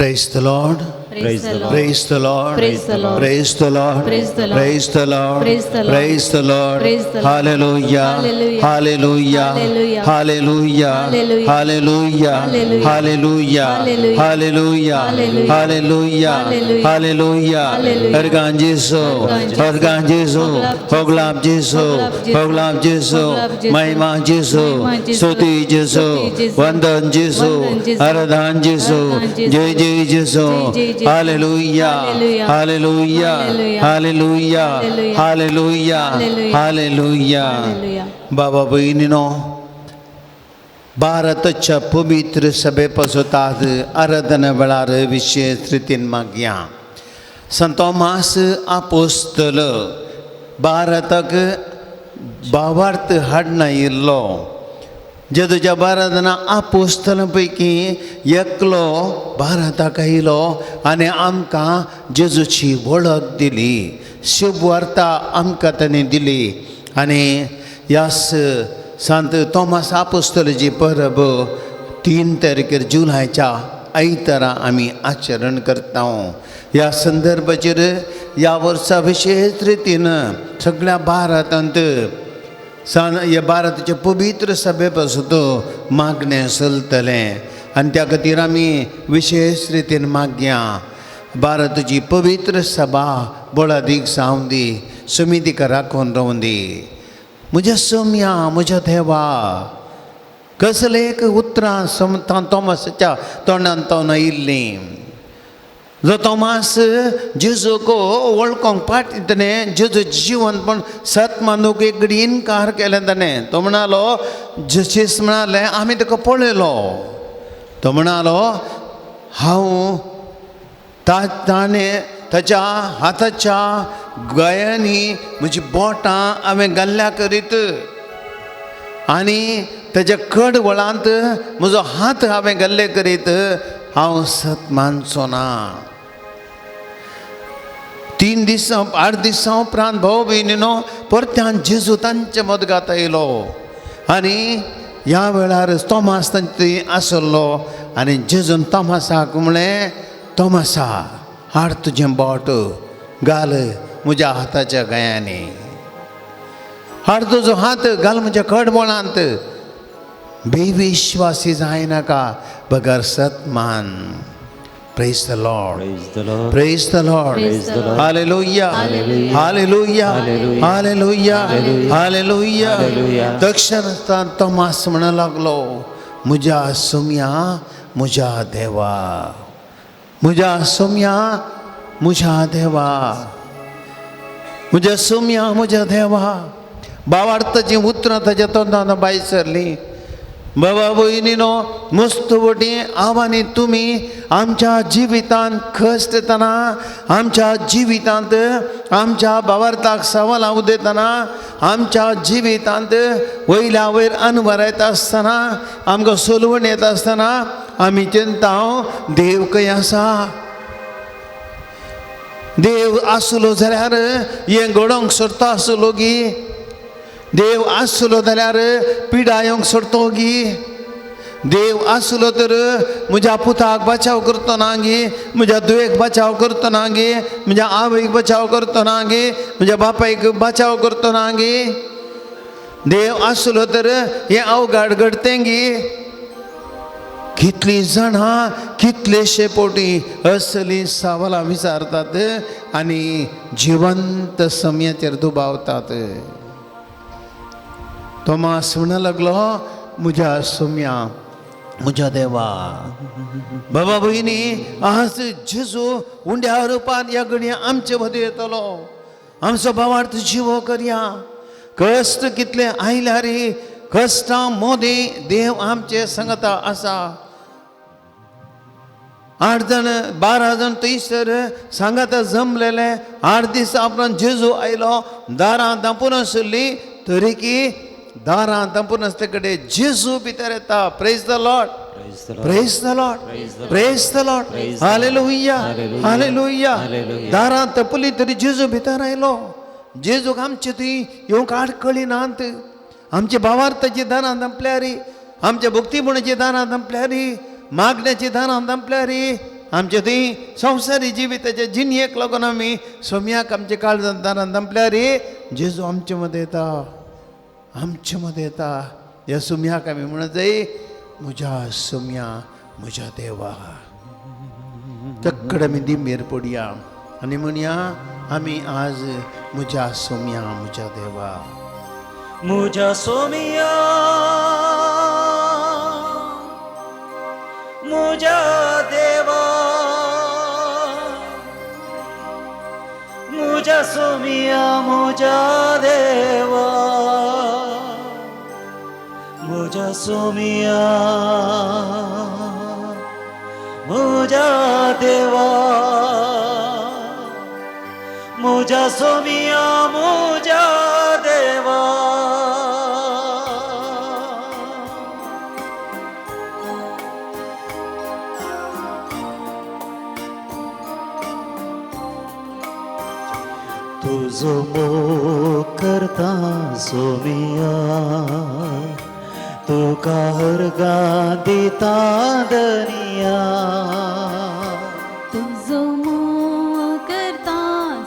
Praise the Lord. Praise the Lord. Praise the Lord. Praise the Lord. Praise the Lord. Praise the Lord. Praise the Lord. Praise the Lord. Praise the Lord. Praise the Lord. Hallelujah. Hallelujah. Hallelujah. Hallelujah. Hallelujah. Hallelujah. Hallelujah. Hallelujah. Hallelujah. Hallelujah. Hallelujah. Hallelujah. Hallelujah. Hallelujah. Ergan Jesu. Ergan Jesu. Hoglab Jesu. Hoglab Jesu. Mahima Jesu. Stuti Jesu. Vandan Jesu. Aradhan Jesu. Jai Jai Jesu. Hallelujah. Hallelujah. Hallelujah. Hallelujah. Hallelujah. बाबा बहिणीनो, भारताच्या पवित्र सभेपासून आज आराधना वेळार विशेष रितीन मागया. संत Thomas आपोस्तल भारताक भावार्थ हाडना येयल्लो. जेजूच्या बारादना आपोस्तलांपैकी एकलो भारताक आयलो आनी आमकां जेजूची वळख दिली. शुभ वार्ता आमकां ताणें दिली. आनी ह्या संत थॉमस आपोस्तलाची परब 3 तारखेर जुलयाच्या आयतारा आमी आचरण करता. ह्या संदर्भाचेर ह्या वर्सा विशेष रितीन सगळ्या भारतांत हे भारताच्या पवित्र सभेपासून मागणें चलतलें आनी त्या खातीर आमी विशेष रितीन मागया. भारताची पवित्र सभा बळादीक जावं दी, समितीका राखून रावूं दी. म्हज्या सोम्या, म्हज्या देवा, कसलें एक उतरां थॉमसाच्या तोंडांतल्यान आयिल्लीं. जो थॉमस जेजूक वळखोंक पाटिताणें जेजूचें जिवन पण सत मानूंक एक घडी इन्कार केलें ताणें. तो म्हणालो, जेसीस म्हणालें आमी ताका पळयलो. तो म्हणालो हांव ताणें ताच्या हाताच्या गळ्यांनी म्हजी बोटां हांवें घाल्ल्या करीत आनी ताच्या कडवळांत म्हजो हात हांवें घाल्ले करीत हांव सत मानचो ना. 3 दीस 8 दिसां उपरांत भाव भयणीनो परत्यान जेजू तांच्या मदगांत आयलो आनी ह्या वेळार थॉमस तांचे थंय आसलो आनी जेजून थॉमसाक म्हळें, थॉमसा हाड तुजें बोट घाल म्हज्या हाताच्या गळ्यांनी. हाड तुजो हात घाल म्हज्या कडबोळांत. बेविश्वासी जायनाका, बगर सत मान. Praise the Lord. Praise the Lord. Praise the Lord. Praise the Lord. Hallelujah. Hallelujah. Hallelujah. Hallelujah. Hallelujah. Hallelujah. Hallelujah. दक्षिण थॉमस म्हणू लागलो, म्हज्या सोम्या, म्हज्या देवा, म्हज्या सोम्या, म्हज्या देवा, म्हज्या सोम्या, म्हज्या देवा. भावार्थाची उतरां ताच्या तोंडान भायर सरलीं. बाबा भयणीनो, मस्तवटी आव्हानी तुमी आमच्या जिवितांत खसतना, आमच्या जिवितांत आमच्या भावार्थाक सवालां उदेतना, आमच्या जिवितांत वयल्या वयर अनवर येता आसतना, आमकां सोलवण येता आसतना आमी चिंताव देव खंय आसा. देव आसलो जाल्यार हें घडोवंक सोदता आसलो गी. देव आसलो जाल्यार पिडा येवंक सोडतो गी. देव आसलो तर म्हज्या पुताक बचाव करतो ना गी, म्हज्या धुवेक बचाव करतो ना गी, म्हज्या आवयक बचाव करतो ना गी, म्हज्या बापायक बचाव करतो ना गी. देव आसलो तर हें अवघड घडतें गी. कितलीं जाणां कितलेशे पोटी असली सवालां विचारतात आनी जिवंत समयाचेर दुबावतात. थॉमस म्हणू लागलो, म्हज्या सोम्या, म्हज्या देवा. बाबा भयणी, आज जेजू उंड्या रुपान ह्या घडये आमचे मदीं येतलो. आमचो भावार्थ जिवो करया. कश्ट कितले आयल्यार कश्टां मदीं देव आमचे संगता आसा. 8 जाण 12 जाण थंयसर सांगाता जमलेले. 8 दीस उपरांत जेजू आयलो. दारां धांपून आसली तरी की दारां धांपून आसले कडेन जेजू भितर येता. Praise the Lord. Praise the Lord. Praise the Lord. Hallelujah. Hallelujah. दारां तपली तरी जेजू भितर आयलो. जेजूक आमचे थंय येवंक आडकळी नात. आमचे भावार्थाची दारां धांपल्यार, आमच्या भक्तीपणाची दारां धांपल्यार, मागण्याची दारां धांपल्यार आमचे थंय संवसारी जिविताच्या जिणयेक लागून आमी सोम्याक आमच्या काळजांत दंपल्या रे जेजू आमचे मदें येता, आमचे मदें येता. ह्या सोम्याक आमी म्हणत जाय म्हज्या सोम्या म्हज्या देवा. तक्कड आमी दिमेर पडया आनी म्हणया आमी आज म्हज्या सोम्या म्हज्या देवा. मुझा सोमिया मुझा देवा, मुझा सोमिया मुझा देवा, मुझा सोमिया मुझा देवा, मुझा सोमिया मुझा देवा. तुझो मोग करता सोमिया, तुका हरगा दिता दनिया. तुझो मोग करता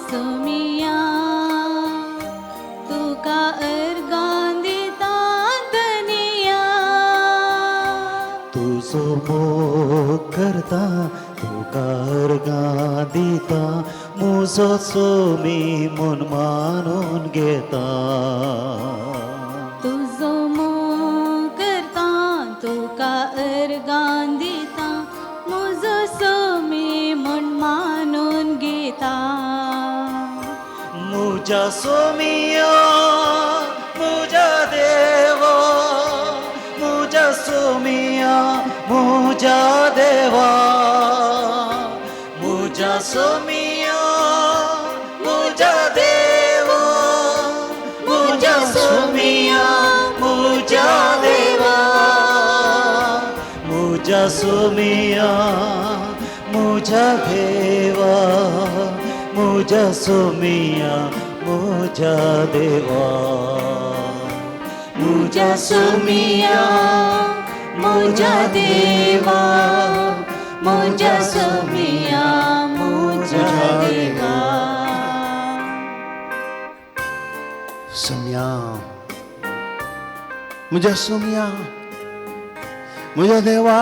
सोमिया, तुका अर्गां दिता दनिया. तुझो मोग करता तुका हरगा दिता, मुजो सोमी मन मानून घेता. तुझो मोग करता तुका अर्गां दिता, म्हजो सोमी म्हण मानून घेता. मुझा सोमिया मुझा देवा, मुझा सोमिया मुझा देवा, मुझा सोमिया मुझा देवा, मुझा सोमिया मुझा देवा, मुझा सोमिया मुझा देवा, मुझा सोमिया मुझा देवा. मुझा सोमिया मुझा देवा, मुझा सोमिया मुझा देवा. सोम्या म्हज्या सोम्या म्हज्या देवा,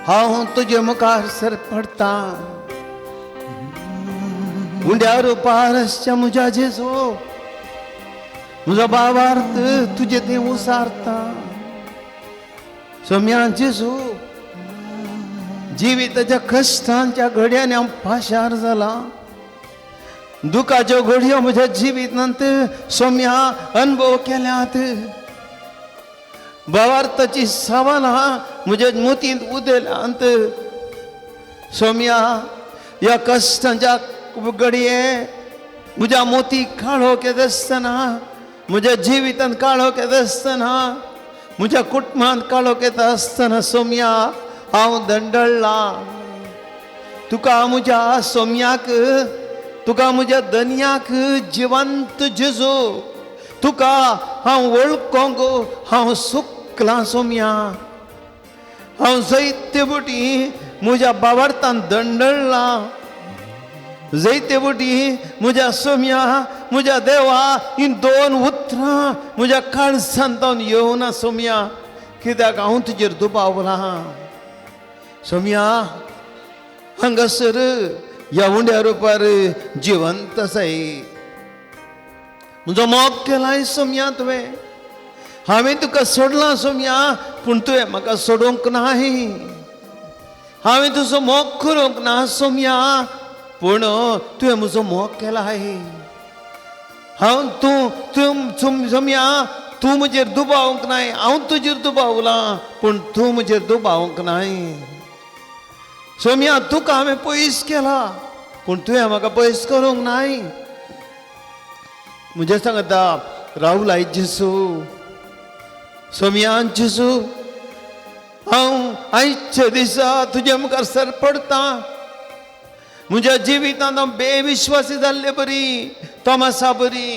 हांव तुजे मुखार सर पडटा. उंड्या रुपारसच्या म्हज्या जेजू, म्हजो भावार्थ तुजे थंय उसारता. सोम्या जेजू, जिविताच्या कश्टांच्या घडयांनी हांव पाशार जाला. दुखाच्यो घडयो म्हज्या जिवितांत सोम्या अनुभव केल्यात. भावार्थाची सावलां म्हज्या मोतींत उदेल्यांत. सोम्या, ह्या कश्टांच्या घडये म्हज्या मोतीक काळोख येत आसतना, म्हज्या जिवितांत काळोख येत आसतना, म्हज्या कुटुंबांत काळोख येता आसतना सोम्या हांव दंडळ्ळा. तुका म्हज्या सोम्याक, तुका म्हज्या दनयाक जिवंत जेजू, तुका हांव वळखोंक हांव सुकलां सोम्या. हांव जायते बटी म्हज्या भावार्थान दंडळ्ळां. जायते बटी म्हज्या सोम्या म्हज्या देवा, ही दोन उतरां म्हज्या काळजांत येवना सोम्या, कित्याक हांव तुजेर दुबावलां. सोम्या, हांगासर ह्या उंड्या रुपार जिवंत आसाय. म्हजो मोग केलाय सोम्या तुवें. हांवें तुका सोडलां सोम्या, पूण तुवें म्हाका सोडूंक नाय. हांवें तुजो मोग करूंक ना सोम्या, पूण तुवें म्हजो मोग केलाय. हांव तूं सोम्या, तूं म्हजेर दुबावंक नाय. हांव तुजेर दुबावलां, पूण तूं म्हजेर दुबावंक नाय. सोम्या, तुका हांवें पयस केला, पूण तुवें म्हाका पयस करूंक नाय. म्हजें सांगता राहुल आयज जेजू, सोम्या जेजू, हांव आयच्या दिसा तुज्या मुखार सर पडता. म्हज्या जिवितांत हांव बेविश्वासी जाल्ले बरी, तोमासा बरी.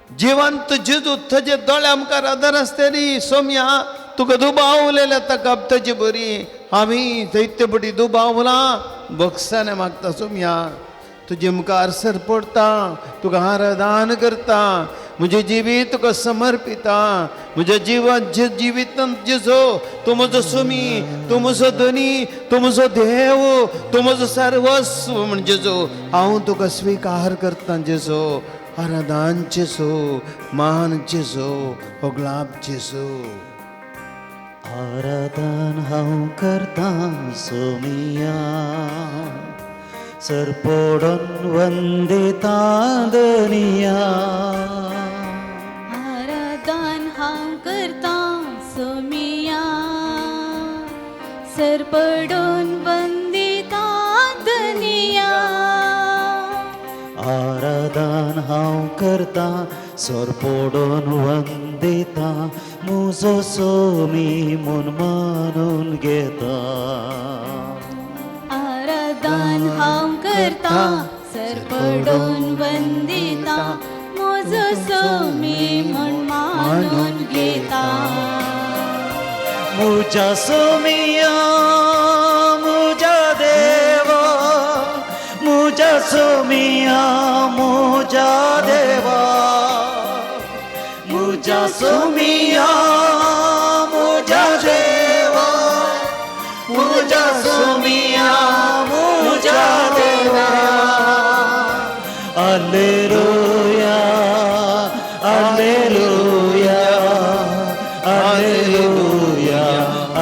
जिवंत जेजू तुजे दोळ्या मुखार आदार आसतरी सोम्या, तुका दुबावलेल्या तकापताची बरी आम्ही दैत्यपटी दुबावला बक्षाने मागता सोम्या तुझे मुखार सर पडता तुका आराधन करता म्हजे जिवीत तुका समर्पिता म्हज्या जिवितांत जेजो तूं म्हजो सुमी तूं म्हजो धनी तूं म्हजो देव तूं म्हजो सर्वस्व म्हणजे जो हांव तुका स्वीकार करता जेजो आराधन जेजो मान जेजो होगलाप जेजो आराधन हांव करता सोमिया सर पडून वंदिता दनिया आराधन हांव करता सोमिया सर पडून वंदिता दनिया आराधन हांव करता सर पडून वंदिता म्हजो सोमी म्हूण मानून घेता आराधन हांव करता सर पडून वंदिता म्हजो सोमी म्हूण मानून घेता म्हज्या सोमिया म्हज्या देवा म्हज्या सोमिया म्हज्या देवा म्हज्या सोमिया म्हज्या देवा म्हज्या सोमिया म्हज्या देवा Alleluia Alleluia Alleluia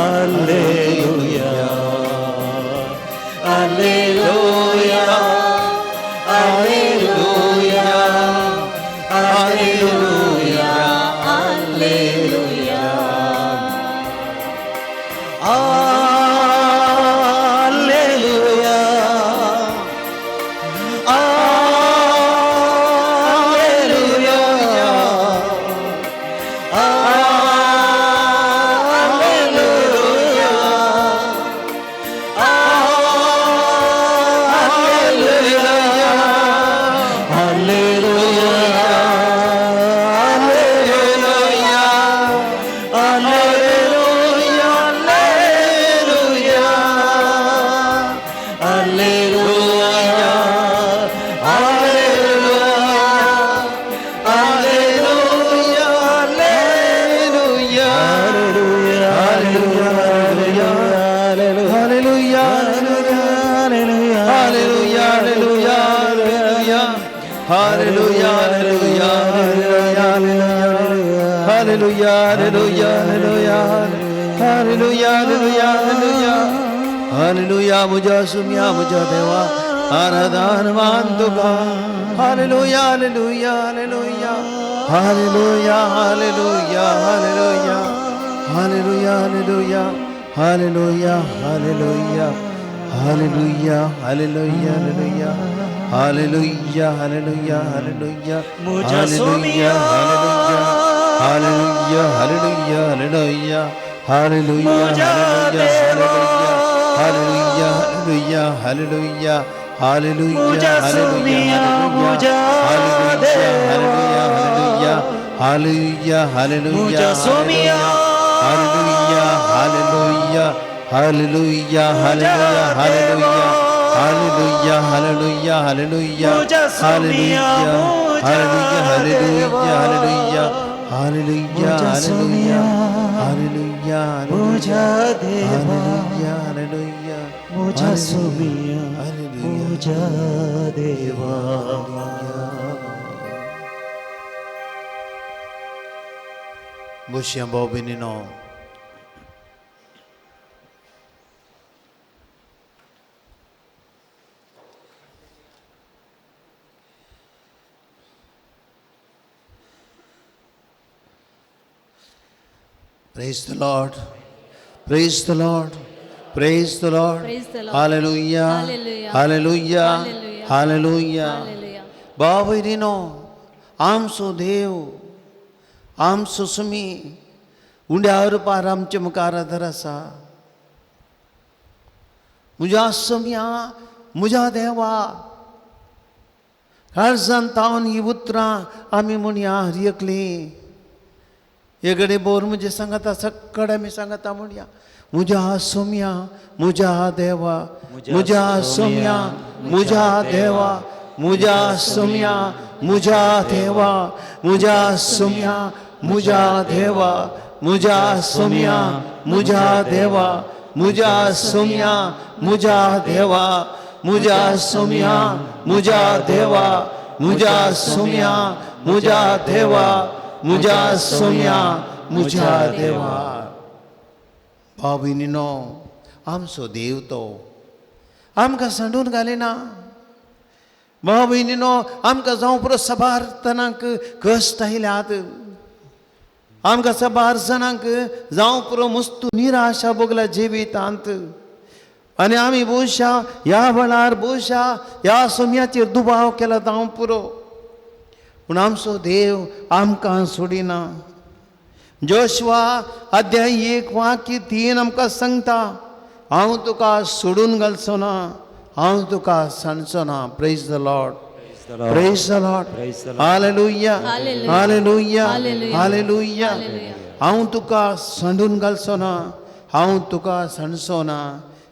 Alleluia Alleluia Alleluia Alleluia Alleluia Hallelujah, hallelujah, hallelujah, hallelujah, hallelujah, hallelujah, hallelujah, मुझा सुमिया मुझा देवा आराधन मान तुका hallelujah, hallelujah, hallelujah, hallelujah, hallelujah, hallelujah, hallelujah, hallelujah, hallelujah, hallelujah, hallelujah, hallelujah, hallelujah, hallelujah, hallelujah, मुझा hallelujah, सोमिया hallelujah, hallelujah, hallelujah, hallelujah, मुझा hallelujah, देवा hallelujah, hallelujah, hallelujah, मुझा hallelujah, सोमिया मुझा hallelujah, hallelujah, hallelujah, मुझा सोमिया hallelujah, hallelujah, hallelujah, hallelujah, hallelujah, hallelujah, hallelujah, hallelujah, मुझा सोमिया hallelujah, hallelujah, hallelujah, hallelujah, मुझा सोमिया hallelujah, मुझा देवा hallelujah, hallelujah, मुझा सोमिया hallelujah, मुझा देवा Bushia Bobinino. Praise the Lord. Praise the Lord. Praise the Lord. Praise the Lord. Hallelujah. Hallelujah. Hallelujah. Hallelujah. Hallelujah. Hallelujah. Bobinino. आमचो देव आमचो सुमी उंड्यावर पार आमचे मुखार आदार आसा म्हज्या सुम्या म्हज्या देवा काळजांत तावन ही उतरां आमी म्हूण याद येकली एकडे बोर मुझे सांगता सकड मी सांगता म्हणूया मुझा सोम्या मुझा देवा मुझा सोम्या मुझा देवा मुझा सोम्या मुझा देवा मुझा सोम्या मुझा देवा मुझा सोम्या मुझा देवा मुझा सोम्या मुझा देवा मुझा सोम्या मुझा देवा मुझा सोम्या मुझा देवा मुझा सोम्या मुझा देवा. भाव भयणीनो, आमचो देव तो आमकां सांडून घालिना. भाव भयणीनो, आमकां जावं पुरो सबार तनाक कश्ट आयल्यात. आमकां सबार जाणांक जावं पुरो मस्तू निराशा भोगल्या जिवितांत. आनी आमी भोवशा ह्या वेळार भोवशा ह्या सोम्याचेर दुबाव केला जावं पुरो. पूण आमचो देव आमकां सोडिना. जोशुआ अध्याय 1:3 आमकां सांगता, हांव तुका सोडून घालचो ना, हांव तुका सांडचो ना. Praise the Lord, praise the Lord, hallelujah, hallelujah, hallelujah. हांव तुका सांडून घालचो ना, हांव तुका सांडचो ना.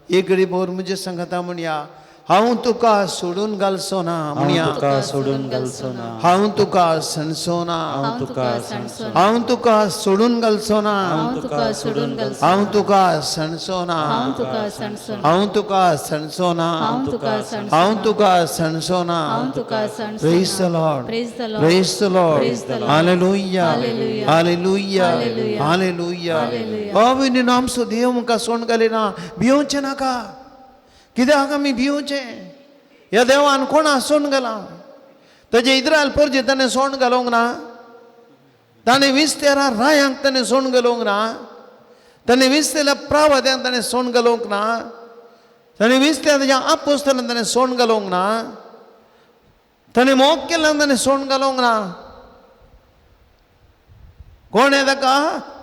एकडी बोर मुझे सांगता म्हणया, हांव तुका सोडून घालचो ना म्हणया, तुका सोडून घालचो ना, हांव तुका सांडचो ना, हांव तुका सांडचो ना, हांव तुका सोडून घालचो ना, हांव तुका सोडून घालचो हांव तुका सांडचो ना, हांव तुका सांडचो ना, हांव तुका सांडचो ना, हांव तुका सांडचो हांव तुका सांडचो ना. हांव तुका सांडचो praise the Lord, praise the Lord, praise the Lord, Praise the Lord. Hallelujah, Hallelujah. Hallelujah, Hallelujah. Hallelujah. Hallelujah. बाबी आमचो देव मुका सोड घालिना. भिवचे नाका. कित्याक आमी भिवचे? ह्या देवान कोणा सोड घाला? ताजे इस्रायल परजे ताणें सोड घालूंक ना. ताणें 20 रायांक ताणें सोड घालूंक ना. ताणें 20 प्रावाद्यांक ताणें सोड घालूंक ना. ताणें 20 ताज्या आपोस्तलांक ताणें सोड घालूंक ना. ताणें मोग केल्ल्यांक ताणें सोड घालूंक ना. कोणें ताका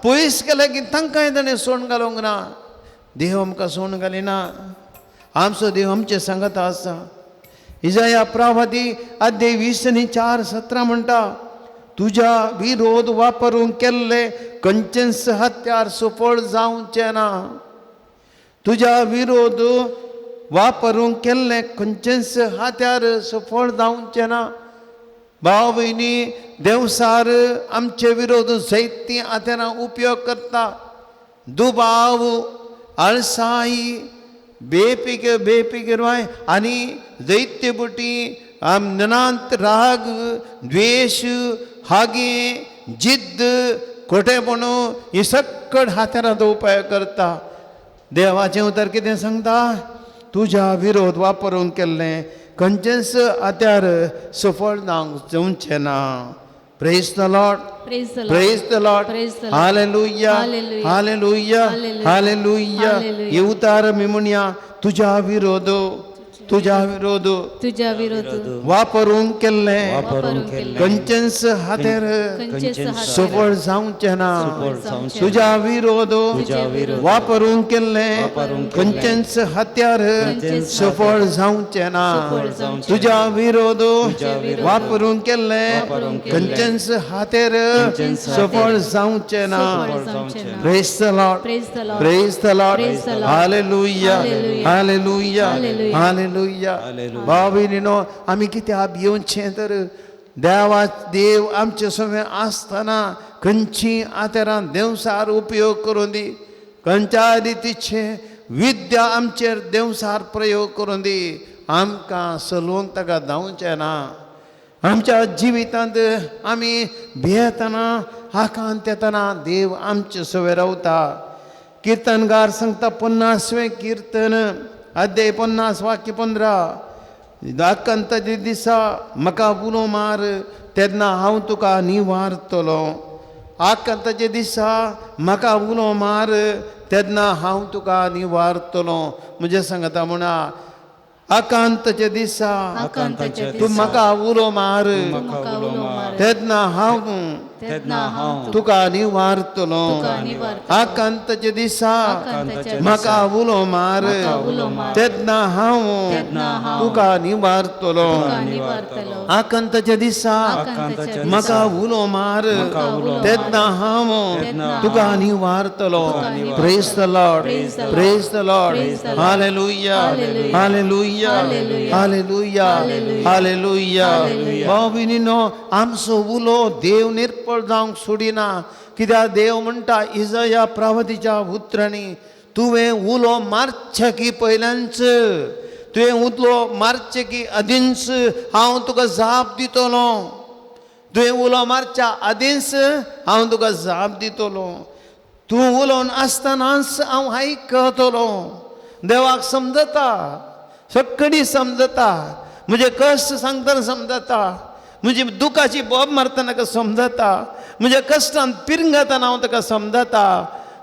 पयस केलें की तांकांय ताणें सोड घालूंक ना. देव आमकां सोड घालिना. आमचो देव आमचे सांगत आसा. इजाया प्रवादी अध्याय 20:4-17 म्हणटा, तुज्या विरोध वापरून केल्ले खंयचेच हत्यार सफळ जावचे ना. तुज्या विरोध वापरून केल्ले खंयचेच हत्यार सफळ जावचे ना. भाव भयणी, देवसार आमचे विरोध जायती हत्यारां उपयोग करता. दुबाव, आळसाई, बेपिकरवाय आनी दैत्यबुटी, ननांत राग, द्वेष, हागे, जिद्द, खोटेपणू ही सकट हात्यारांचो उपयोग करता. देवाचें उतर कितें सांगता? तुज्या विरोध वापरून केल्ले खंयचेच हत्यार सफळ जावचे ना. Praise the Lord, Praise the Lord. Praise the Lord, Praise the Lord. Hallelujah, Hallelujah. Hallelujah, Hallelujah. Hallelujah. Hallelujah. हे उतार मी म्हणया, तुझ्या विरोध तुझ्या विरोध वापरून केल्ले वापरून केल्ले खंयचेच हत्यार खंयचेच हत्यार सफळ जावचे ना. जावचे तुझ्या विरोध वापरून केल्ले खंयचेच हत्यार सफळ जावचे ना. तुझ्या विरोध वापरून केल्ले खंयचेच हत्यार सफळ जावचे ना. Praise the Lord, Praise the Lord. Praise the Lord, Praise the Lord. Hallelujah, Hallelujah. Hallelujah, Hallelujah. Hallelujah. भाविनीनो, आमी कित्याक भिवचें तर? देव आमचे समें आसतना खंयची आतरां देवसार उपयोग करून दी. खंयच्या रितीचे विद्या आमचेर देवसार प्रयोग करून दी. आमकां सलोवंक ताका धांवचें ना. आमच्या जिवितांत आमी भियेतना हाकांत येतना देव आमचे सवे रावता. किर्तनगार सांगता 50वें किर्तन अध्याय 50 वाक्य 15. दाखंताचे दिसा म्हाका उलो मार, तेन्ना हांव तुका निवारतलो. आकांताचे दिसा म्हाका उलो मार, तेन्ना हांव तुका निवारतलो. म्हणजे सांगता म्हणा, आकांताचे दिसा आकांताचे तूं म्हाका उलो मार, म्हाका उलो मार, तेन्ना हांव तेन्ना हांव तुका निवारतलो तुका निवारतलो. आकांताच्या दिसा आकांताच्या म्हाका उलो मार म्हाका उलो मार. तेन्ना हांव तेन्ना हांव तुका निवारतलो तुका निवारतलो. आकांताच्या दिसा आकांताच्या म्हाका उलो मार उलो मार. तेन्ना हांव तेन्ना तुका निवारतलो तुका निवारतलो. Praise the Lord Praise the Lord. Praise the Lord Praise the Lord. Hallelujah Hallelujah. Hallelujah Hallelujah. Hallelujah Hallelujah. Hallelujah Hallelujah. भाव भयणीनो आमचो उलो देव निर्पळ जावंक सोडिना कित्याक देव म्हणटा इजया प्रवादीच्या उतरांनी तुवें उलो मारचे की पयल्यानच तुवें उलो मारचे की आदींच हांव तुका जाप दितलो तुवें उलो मारच्या आदींच हांव तुका जाप दितलो तूं उलोवन आसतनाच हांव आयकतलो देवाक समजता सगळी समजता म्हजे कश्ट सांगतना समजता म्हजी दुखाची बोब मारतना ताका समजता म्हज्या कश्टान पिरंगतना हांव ताका समजता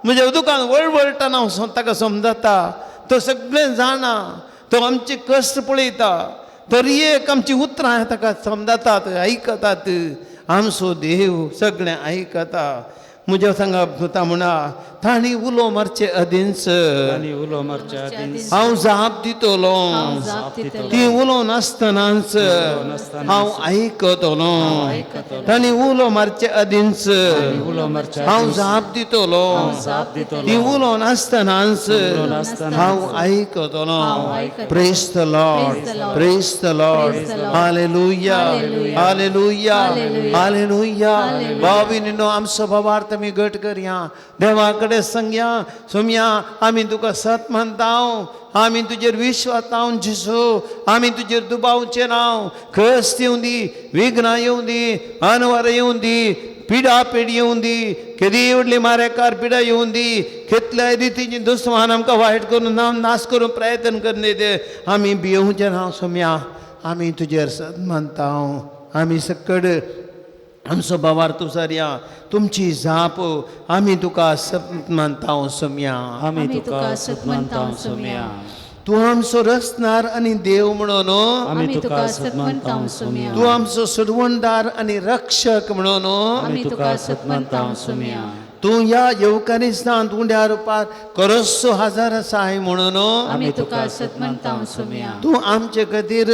म्हज्या दुखान वळवळटना हांव ताका समजता तो सगळें जाणा तो आमचे कश्ट पळयता तरी एक आमची उतरां ताका समजतात आयकतात आमचो देव सगळें आयकता म्हज्या सांगा भुता म्हणा ताणी उलो मारचे आदींच आणि उलो मारच्या आदींच हांव जाप दितलो हांव जाप दितलो. ती उलोवन आसतनाच हांव आयकतलो ताणी उलो मारचे आदींच उलो मारच्या हांव जाप दितलो जाप दितलो. ती उलोवन आसतनाच हांव आयकतलो praise the Lord praise the Lord hallelujah hallelujah hallelujah भाविनीनो आमचो भावार्थ आमी घट करया देवा कडेन सांगया सोम्या आमी तुका सत मानता आमी तुजेर विश्वास लावन जिसो आमी तुजेर दुबावचे नाव कश्ट येवं दी विघ्नां येवं दी अनवर येवं दी पिडा पिडी येवं दी केदी व्हडली मारेकार पिडा येवं दी कितल्या रितीची दुस्मान आमकां वायट करून नाश करून प्रयत्न करने दे आमी भियेवचे ना सोम्या आमी तुजेर सत मानता आमी सकड आमचो भावार तूं सारया तुमची जाप आमी तुका सत मानता सोम्या आमी आमी तुका सत मानता सोम्या तूं आमचो रचणार आनी देव म्हणून आमी तुका सत मानता सोम्या तूं आमचो सोडवणदार आनी रक्षक म्हणून आमी तुका सत मानता सोम्या तूं ह्या येवकारिस्तांत उंड्या रुपार करस्सो हजार आसाय म्हणून आमी तुका सत मानता सोम्या तूं आमचे खातीर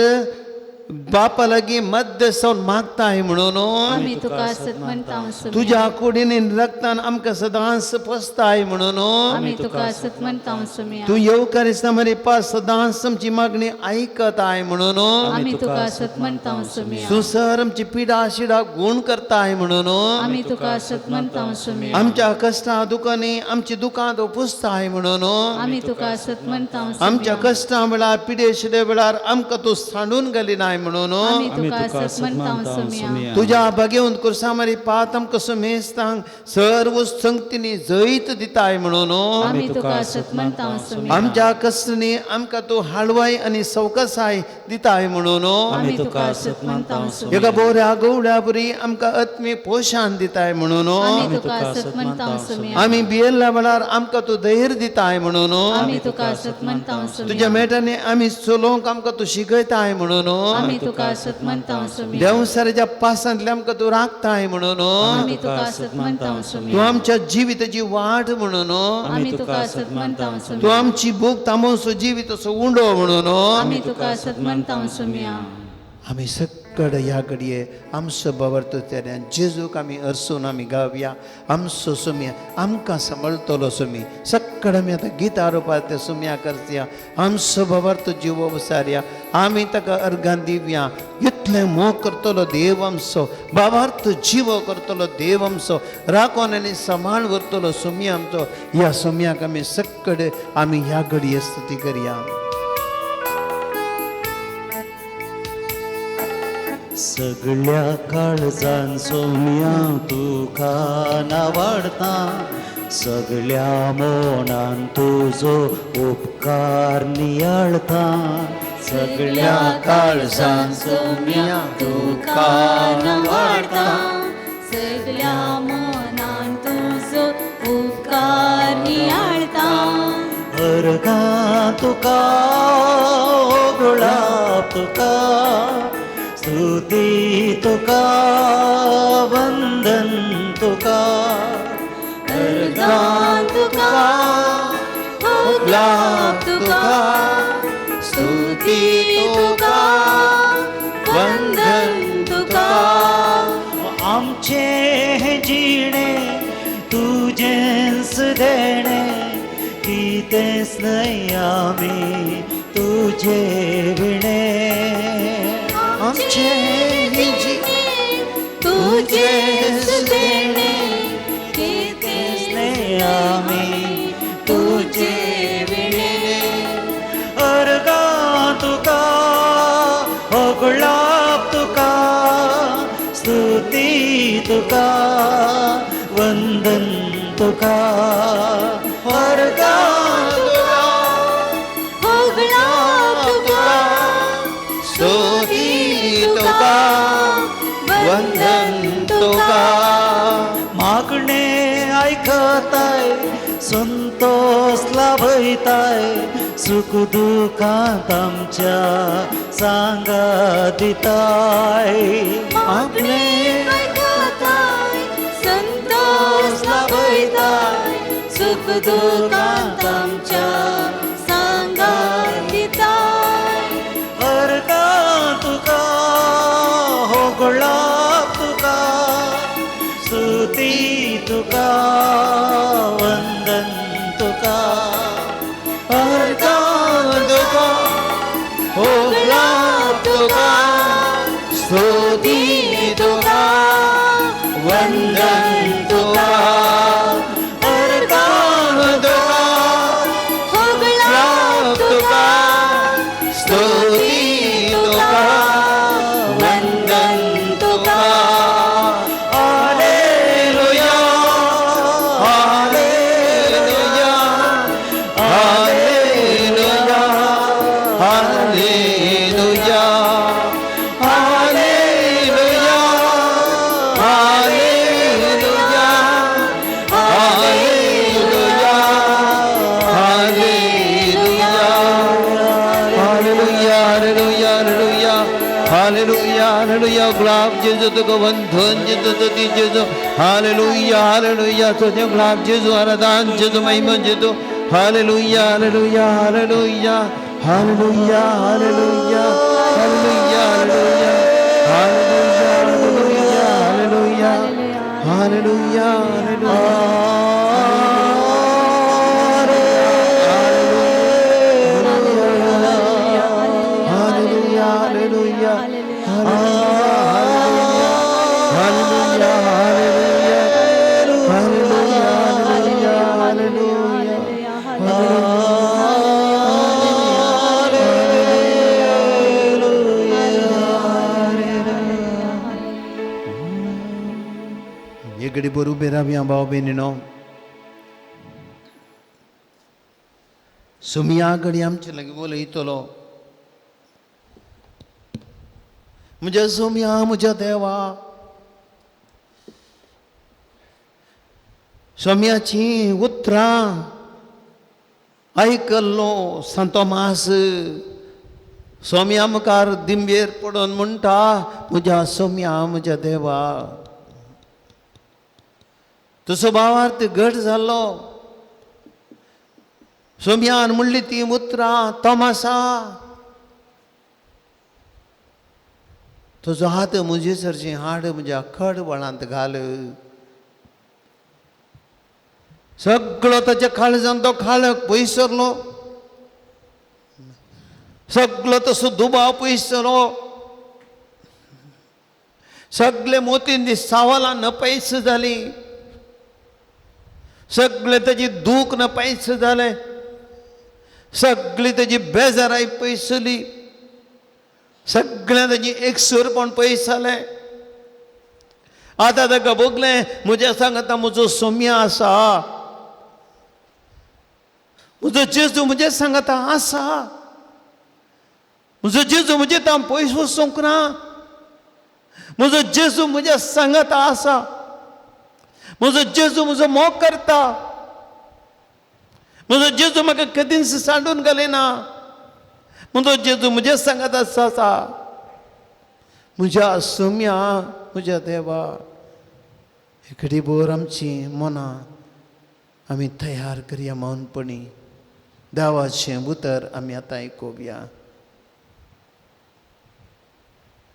बापा लागीं मध्य सावन मागताय म्हणून आमी तुका सत मानता सोम्या तुज्या कुडीनी रक्तान आमकां सदांच पोसताय म्हणून आमी तुका सत मानता सोम्या तूं येवकारिस्तां मरे पास सदांच आमची मागणी आयकताय म्हणून आमी तुका सत मानता सोम्या तूं सर आमची पिडा शिडा गुण करताय म्हणून आमी तुका सत मानता सोम्या आमच्या कश्टां दुखांनी आमची दुखां तो पुसताय म्हणून आमी तुका सत मानता आमच्या कश्टां वेळार पिडे शिडे वेळार आमकां तूं सांडून गेली नाय म्हणून आमी तुका सत मानता सोम्या तुज्या बगेवन कुर्सा मारी पात आमकां समेस्तांक सर्व संगतीनी जैत दिताय म्हणून आमी तुका सत मानता सोम्या आमच्या कश्टांनी आमकां तूं हाडवाय आनी सवकासाय दिताय म्हणून आमी तुका सत मानता सोम्या एका बोऱ्या गवड्या बरी आमकां आत्मीक पोशान दिताय म्हणून आमी तुका सत मानता सोम्या आमी भियेल्ल्या वेळार आमकां तूं धैर्य दिताय म्हणून आमी तुका सत मानता तुज्या सोम्या मेटांनी आमी चलोवंक आमकां तूं शिकयताय म्हणून आमी तुका सत मानता सोम्या देवसाऱ्याच्या पासांतले आमकां तूं राखताय म्हणून आमी तुका सत मानता तूं सोम्या आमच्या जिविताची वाट म्हणून आमी तुका सत मानता तूं सोम्या आमची भूक थांबोवचो जिवीत असो उंडो म्हणून आमी तुका सत मानता सोम्या आमी सकड ह्या घडये आमचो बवरतो तेऱ्यान जेजूक आमी अर्सून आमी गावया आमचो सुम्या आमकां सांबाळटलो सुमी सकड आमी आतां गितां रोवपा ते सुम्या करया आमचो बवरतो जिवो वसारया आमी ताका अर्गां दिवया इतलें मोग करतलो देव आमचो बाबार्थ जिवो करतलो देव आमचो राखोन आनी सांबाळ करतलो सुम्या आमचो ह्या सुम्याक आमी सकड आमी ह्या घडये स्तुती करया सगळ्या काळजान सोम्या तुका नावाडता सगळ्या मोनान तुजो उपकार नियाळता सगळ्या काळजान सोम्या तुका नावाडता सगळ्या मनान तुजो उपकार नियाळता अर्गा तुका ओगळा तुका स्तुती तुका वंदन तुका वरदान तुका लाभ तुका स्तुती तुका वंदन तुका आमचे हे जिणे तुझेच देणे कितेच नाही आम्ही तुझे विणे आमचे हे जिणे तुझेच देणे कितेच नाही आम्ही तुझे विणे अर्गा तुका गुलाब तुका स्तुती तुका वंदन तुका अर्गा लाभ तुका स्तुती तुका वंदन तुका मागणे ऐकताय संतोष लाभताय सुख दुःखात आमच्या सांगा दिताय मागणे ऐकताय संतोष लाभताय सुख दुःखात आमच्या सांगा दिताय अर्गा तुका हो गुलाब तुका स्तुती तुका वंदन तुका अर्गा तुका हो लाभ तुका स्तुती तुका वंदन तुका अर्गा लाभ तुका स्तुती तुका वंदन तुका hallelujah hallelujah hallelujah hallelujah hallelujah hallelujah hallelujah hallelujah hallelujah hallelujah hallelujah गुलाब जेजू तुका वंदन जेजू स्तुती जेजू हालेलुया हालेलुया तुझे गुलाब जेजू आराधन जेजू महिमा जेजू hallelujah hallelujah hallelujah hallelujah hallelujah hallelujah hallelujah hallelujah hallelujah hallelujah hallelujah hallelujah hallelujah hallelujah hallelujah एकडे बरू बेराबिया भाव बेनिनो सुमिया गडी आमचे लगे बोल इतलो मुझे सोम्या मुझे देवा सोम्याची उतरां आयकल्लो सांतो मास सोम्या मुखार दिंबेर पडोन म्हणटा म्हज्या सोम्या म्हज्या देवा तुजो भावार्थ घट जाल्लो सोम्यान म्हणली ती उतरां तोमासा तुजो हात म्हजे सरचें हाड म्हज्या खड वळांत घाल सगळो ताच्या काळजान तो काळक पयसरलो सगळो तसो दुबाव पयसलो सगळे मोतीन सावलां नपयस जाली सगळे ताची दूख नपयस जालें सगळी ताची बेजाराय पयसली सगळ्यां ताची एकसुरपण पयस जालें आतां ताका बगलें म्हज्या सांगाता म्हजो सोम्या आसा म्हजो जेजू म्हजे सांगाता आसा म्हजो जेजू म्हजे तां पयस वचूंक ना म्हजो जेजू म्हज्या सांगाता आसा म्हजो जेजू म्हजो मोग करता म्हजो जेजू म्हाका केदींच सांडून घालिना म्हजो जेजू म्हजे सांगात आसा म्हज्या सोम्या म्हज्या देवा एकडे बोर आमची मनां आमी तयार करया मौनपणी देवाचें उतर आमी आतां आयकुया.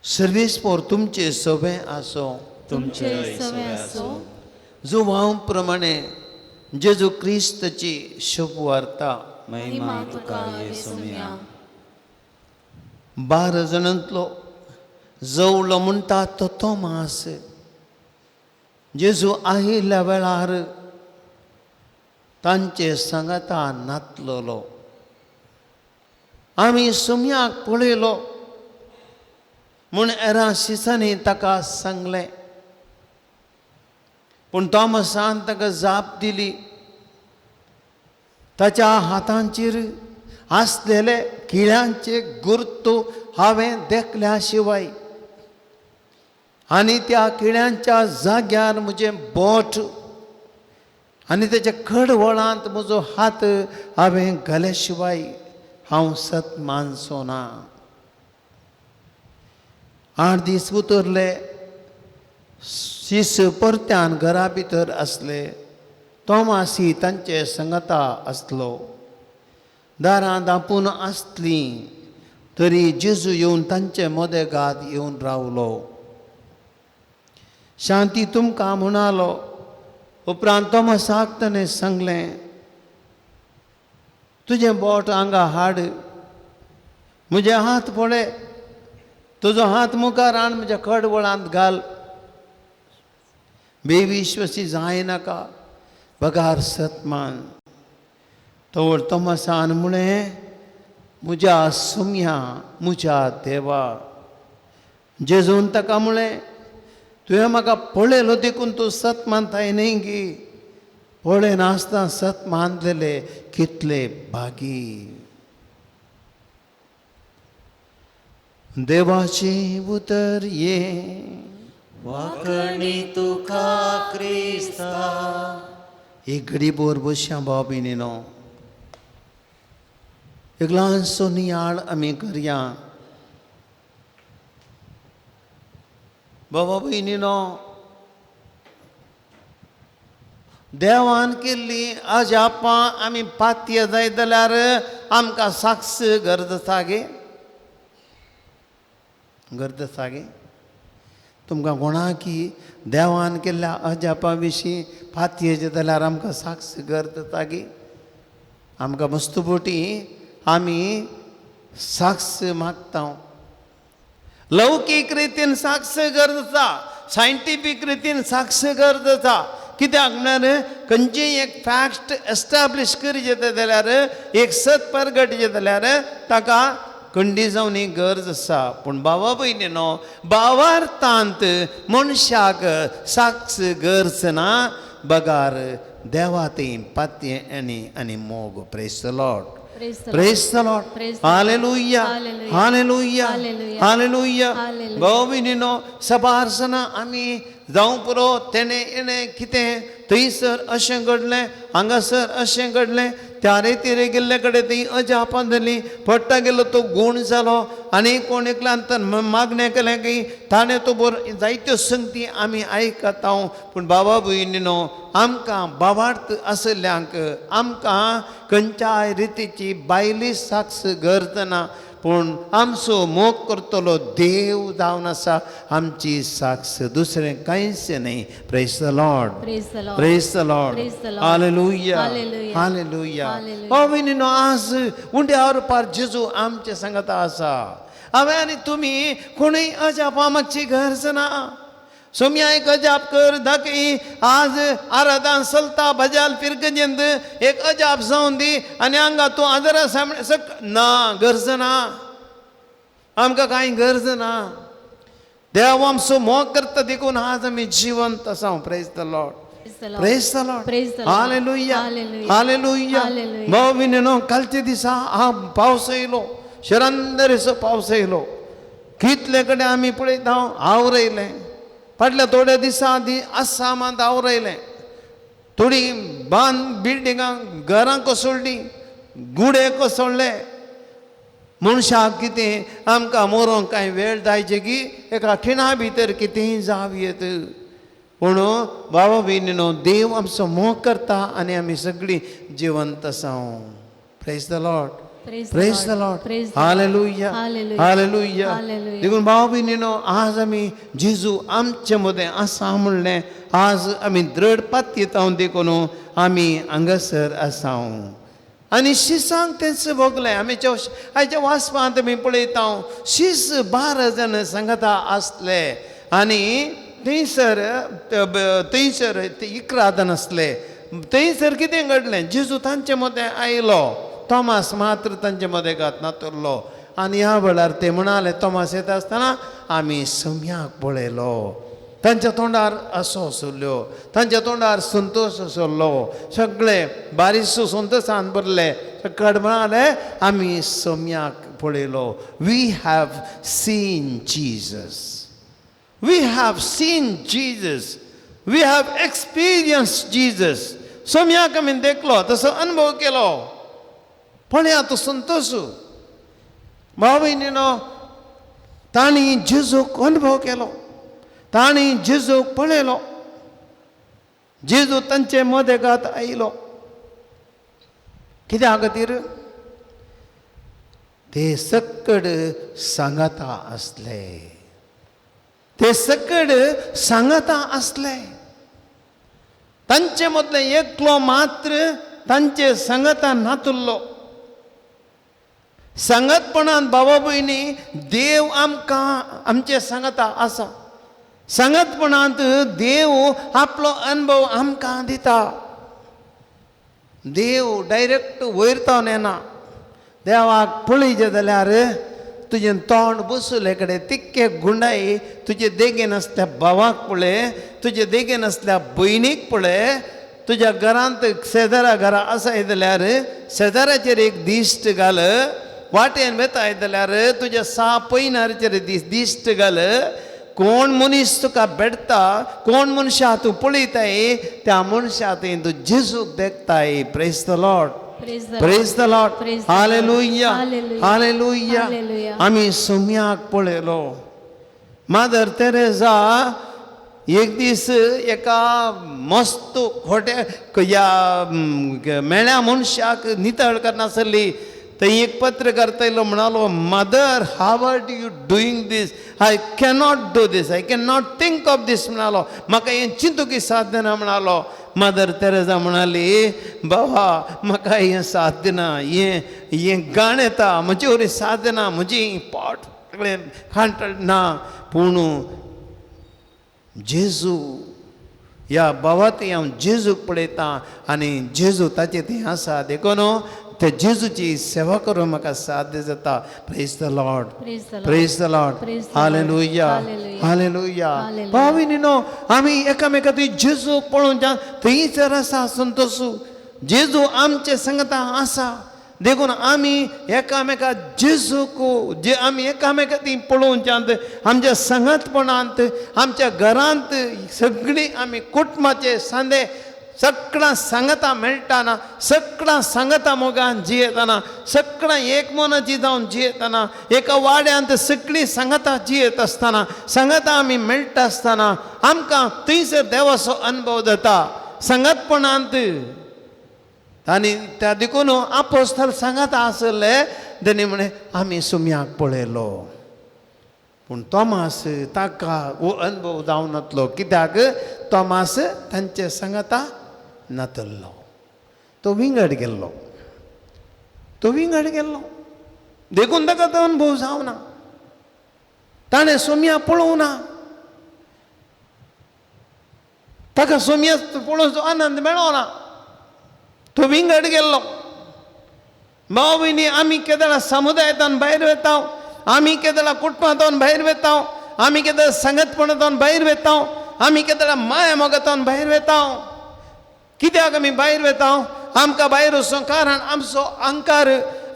सर्वेस्पोर तुमचे सवें आसो. तुमचे सवे असो. जुवांव प्रमाणे जेजू क्रिस्तची शुभ वार्ता. महिमा तुका येसुम्या. 12 जाणांतलो जवळो म्हणटा तो तोमास जेजू आयिल्ल्या वेळार तांचे सांगाता नातलोलो. आमी सुम्याक पळयलो म्हूण हेरां शिसांनी ताका सांगलें. पूण तोमासान ताका जाप दिली. ताच्या हातांचेर आसलेले किळ्यांचे गुर्तू हांवें देखल्या शिवाय आनी त्या किळ्यांच्या जाग्यार म्हजें बोट आनी तेच्या कडवळांत म्हजो हात हांवें घाल्या शिवाय हांव सत मानचो ना. 8 दीस उतरले. शिस परत्यान घरा भितर आसले. तोमासी तांचे संगता आसलो. दारां धांपून आसलीं तरी जेजू येवन तांचे मदेगांत येवन रावलो. शांती तुमकां म्हणालो. उपरांत तोमासाक ताणें सांगलें तुजें बोट हांगा हाड. म्हजे हात पळय. तुजो हात मुखार हाड म्हज्या कडवळांत घाल. बेविश्वासी जाय नाका बगार सतमान. तोवर तोमासान म्हळें म्हज्या सुम्या म्हज्या देवा. जेजून ताका म्हळें तुवें म्हाका पळयलो देखून तूं सत मानताय न्ही गी. पळय नासतना सत मानलेले कितले भागी. देवाचे उतर ये वाकणी तुका क्रिस्ता. एक घडी बोर बसया भाव भयणीनो. एक ल्हानसो नियाळ आमी करया. बाबा भयणीनो देवान केल्ली अजापां आमी पातय जाय जाल्यार आमकां साक्ष गरज आसा गे. गरज आसा गे. तुमकां कोणाकी देवान केल्ल्या अजापा विशीं पातयेचे जाल्यार आमकां साक्ष गरज आसा गे. आमकां मस्तुपोटी आमी साक्ष मागता. लौकीक रितीन साक्ष गरज आसा. सायंटिफीक रितीन साक्ष गरज आसा. कित्याक म्हळ्यार खंयचेय एक फॅक्ट एस्टाब्लीश करचें जाल्यार एक सत परगटचें जाल्यार ताका खंडी जावनी गरज आसा. पूण बाबा भयणीनो भावार्थांत मनशाक साक्ष गरज ना बगार देवा ती पातये आनी मोग. Praise the Lord. Praise the Lord. Hallelujah. Hallelujah. Hallelujah. भाव भयणीनो सबारसना आमी जावं पुरो तेणे येणे कितें थंयसर अशें घडलें हांगासर अशें घडलें त्या रेतीर गेल्ले कडेन ती अजापां जाली. पडटा गेलो तो गूण जालो आनी कोण एकल्यान मागणें केलें की ताणें तो बोर जायत्यो संगती आमी आयकता. पूण बाबा भयणीनो आमकां भावार्थ आसल्यांक आमकां खंयच्याय रितीची बायली साक्ष गरज ना. पूण आमचो मोग करतलो देव जावन आसा आमची साक्ष. दुसरें कांयच न्ही. Praise the Lord. Praise the Lord. Hallelujah. Hallelujah. भयणीनो आज उंड्यार पार जेजू आमचे सांगता आसा. हांवें आनी तुमी कोणूय अजापां मागची गरज ना. सोम्या एक अजाप कर दाखय. आज आराधान चलता भजाल फिरकजेंद एक अजाप जावन दी आनी हांगा तूं आदारा सामणे ना गरज ना. आमकां कांय गरज ना. देव आमचो मोग करता देखून आज आमी जिवंत आसा. Praise the Lord. Praise the Lord. Hallelujah. Hallelujah. भाव भयणीनो कालचे दिसा हांव पावस येयलो. शरंदरेचो पावस येयलो. कितले कडेन आमी पळयता आवरयलें. फाटल्या थोड्या दिसां आदीं आसामांत आवरयलें. थोडी बांद बिल्डिंगां घरां कोसळ्ळीं. गुडे कोसळ्ळे. मनशाक कितें आमकां मरोंक कांय वेळ जायचे की एका खिणा भितर कितेंय जाव येत पूण बाबा भयणीनो देव आमचो मोग करता आनी आमी सगळीं जिवंत आसाव praise the Lord praise the Lord hallelujah hallelujah देखून भाव भयणीनो आज आमी जेजू आमचे मदें आसा म्हणलें आज आमी दृढ पातयेताव देखून आमी हांगासर आसाव आनी शिसांक तेंच भोगलें आमी आयच्या वाचपांत आमी पळयता शीस 12 जण सांगाता आसले आनी थंयसर 11 जण आसले थंयसर कितें घडलें जेजू तांचे मदें आयलो तोमास मात्र तांचे मदें नातुरलो आनी ह्या वेळार ते म्हणाले तोमास येता आसतना आमी सम्याक पळयलो तांच्या तोंडार आसो आसल्यो तांच्या तोंडार संतोश आसलो सगळे बारीकसो संतोशान भरले सकट म्हणाले आमी सम्याक पळयलो we have seen Jesus we have seen Jesus we have experience Jesus सम्याक आमी देखलो तसो अनुभव केलो पळया तो संतोश भाव भयणीनो तांणी जेजूक अनुभव केलो तांणी जेजूक पळयलो जेजू तांचे मदेगांत आयलो कित्या खातीर ते सकड सांगाता आसले ते सकड सांगाता आसले तांचे मदले एकलो मात्र तांचे सांगाता नातुरलो सांगतपणान बाबा भयणी देव आमकां आमचे सांगाता आसा सांगतपणांत देव आपलो अनुभव आमकां दिता देव डायरेक्ट वयर तो नेना देवाक पळयचे जाल्यार तुजें तोंड बसले कडेन तिक्के गुंडाई तुजे देगेन आसल्या भावाक पळय तुजे देगेन आसल्या भयणीक पळय तुज्या घरांत शेजाऱ्या घरा आसाय जाल्यार शेजाऱ्याचेर एक दिश्ट घाल वाटेन वेताय जाल्यार तुज्या 6 पयनारचेर दिश्ट घाल कोण मनीस तुका भेटता कोण मनशा तूं पळयताय त्या मनशा तूं जेजूक देखताय praise the Lord praise the Lord hallelujah hallelujah आमी सम्याक पळयलो मादर तेरेसा एक दीस एका मस्त मेळ्या मनशाक नितळ करनासली थंय एक पत्रकार तयलो म्हणालो mother how are you doing this I cannot do this I can not think of this म्हणालो म्हाका हें चिंतूकी साध्य ना म्हणालो मदर तेरेसा म्हणाली बाबा म्हाका हें साध्य ना हें गाण येता म्हजी वरी साध्य ना म्हजी पोट सगळें खांटळ ना पूण जेजू ह्या बाबाती हांव जेजूक पळयतां आनी जेजू ताचें थंय आसा देखून ते जेजूची सेवा करून म्हाका साध्य जाता praise the Lord praise the Lord hallelujah hallelujah भाविनीनो आमी एकामेका जेजूक पळोवन थंयसर आसा संतोशू जेजू आमचे संगता आसा देखून आमी एकामेका जेजूक जे आमी एकामेका ती पळोवन आमच्या संगतपणांत आमच्या घरांत सगळीं आमी कुटुंबाचे सांदे सगळां सांगता मेळटाना सगळां सांगता मोगान जियेतना सगळां एक मनाची जावन जियेतना एका वाड्यांत सगळीं सांगता जियेत आसतना सांगता आमी मेळटा आसतना आमकां थंयसर देवाचो अनुभव जाता सांगतपणांत आनी त्या देखून आपोस्तल सांगता आसले ताणी म्हणे आमी सम्याक पळयलो पूण तोमास ताका हो अनुभव जावन नातलो कित्याक तोमास तांचे सांगता नातल्लो तो विंगड गेल्लो देखून ताका तो अनुभव जावना ताणें सोम्या पळोवं ना ताका सोम्या पळोवचो आनंद मेळोना तो विंगड गेल्लो भाव भयणी आमी केदळा समुदायातून भायर वेता आमी केदळा कुटुंबांतून भायर वेता आमी केदळा संगतपणांतून भायर वेता आमी केदळा माया मोगातून भायर वेता कित्याक आमी भायर वेता आमकां भायर वचूं कारण आमचो अहंकार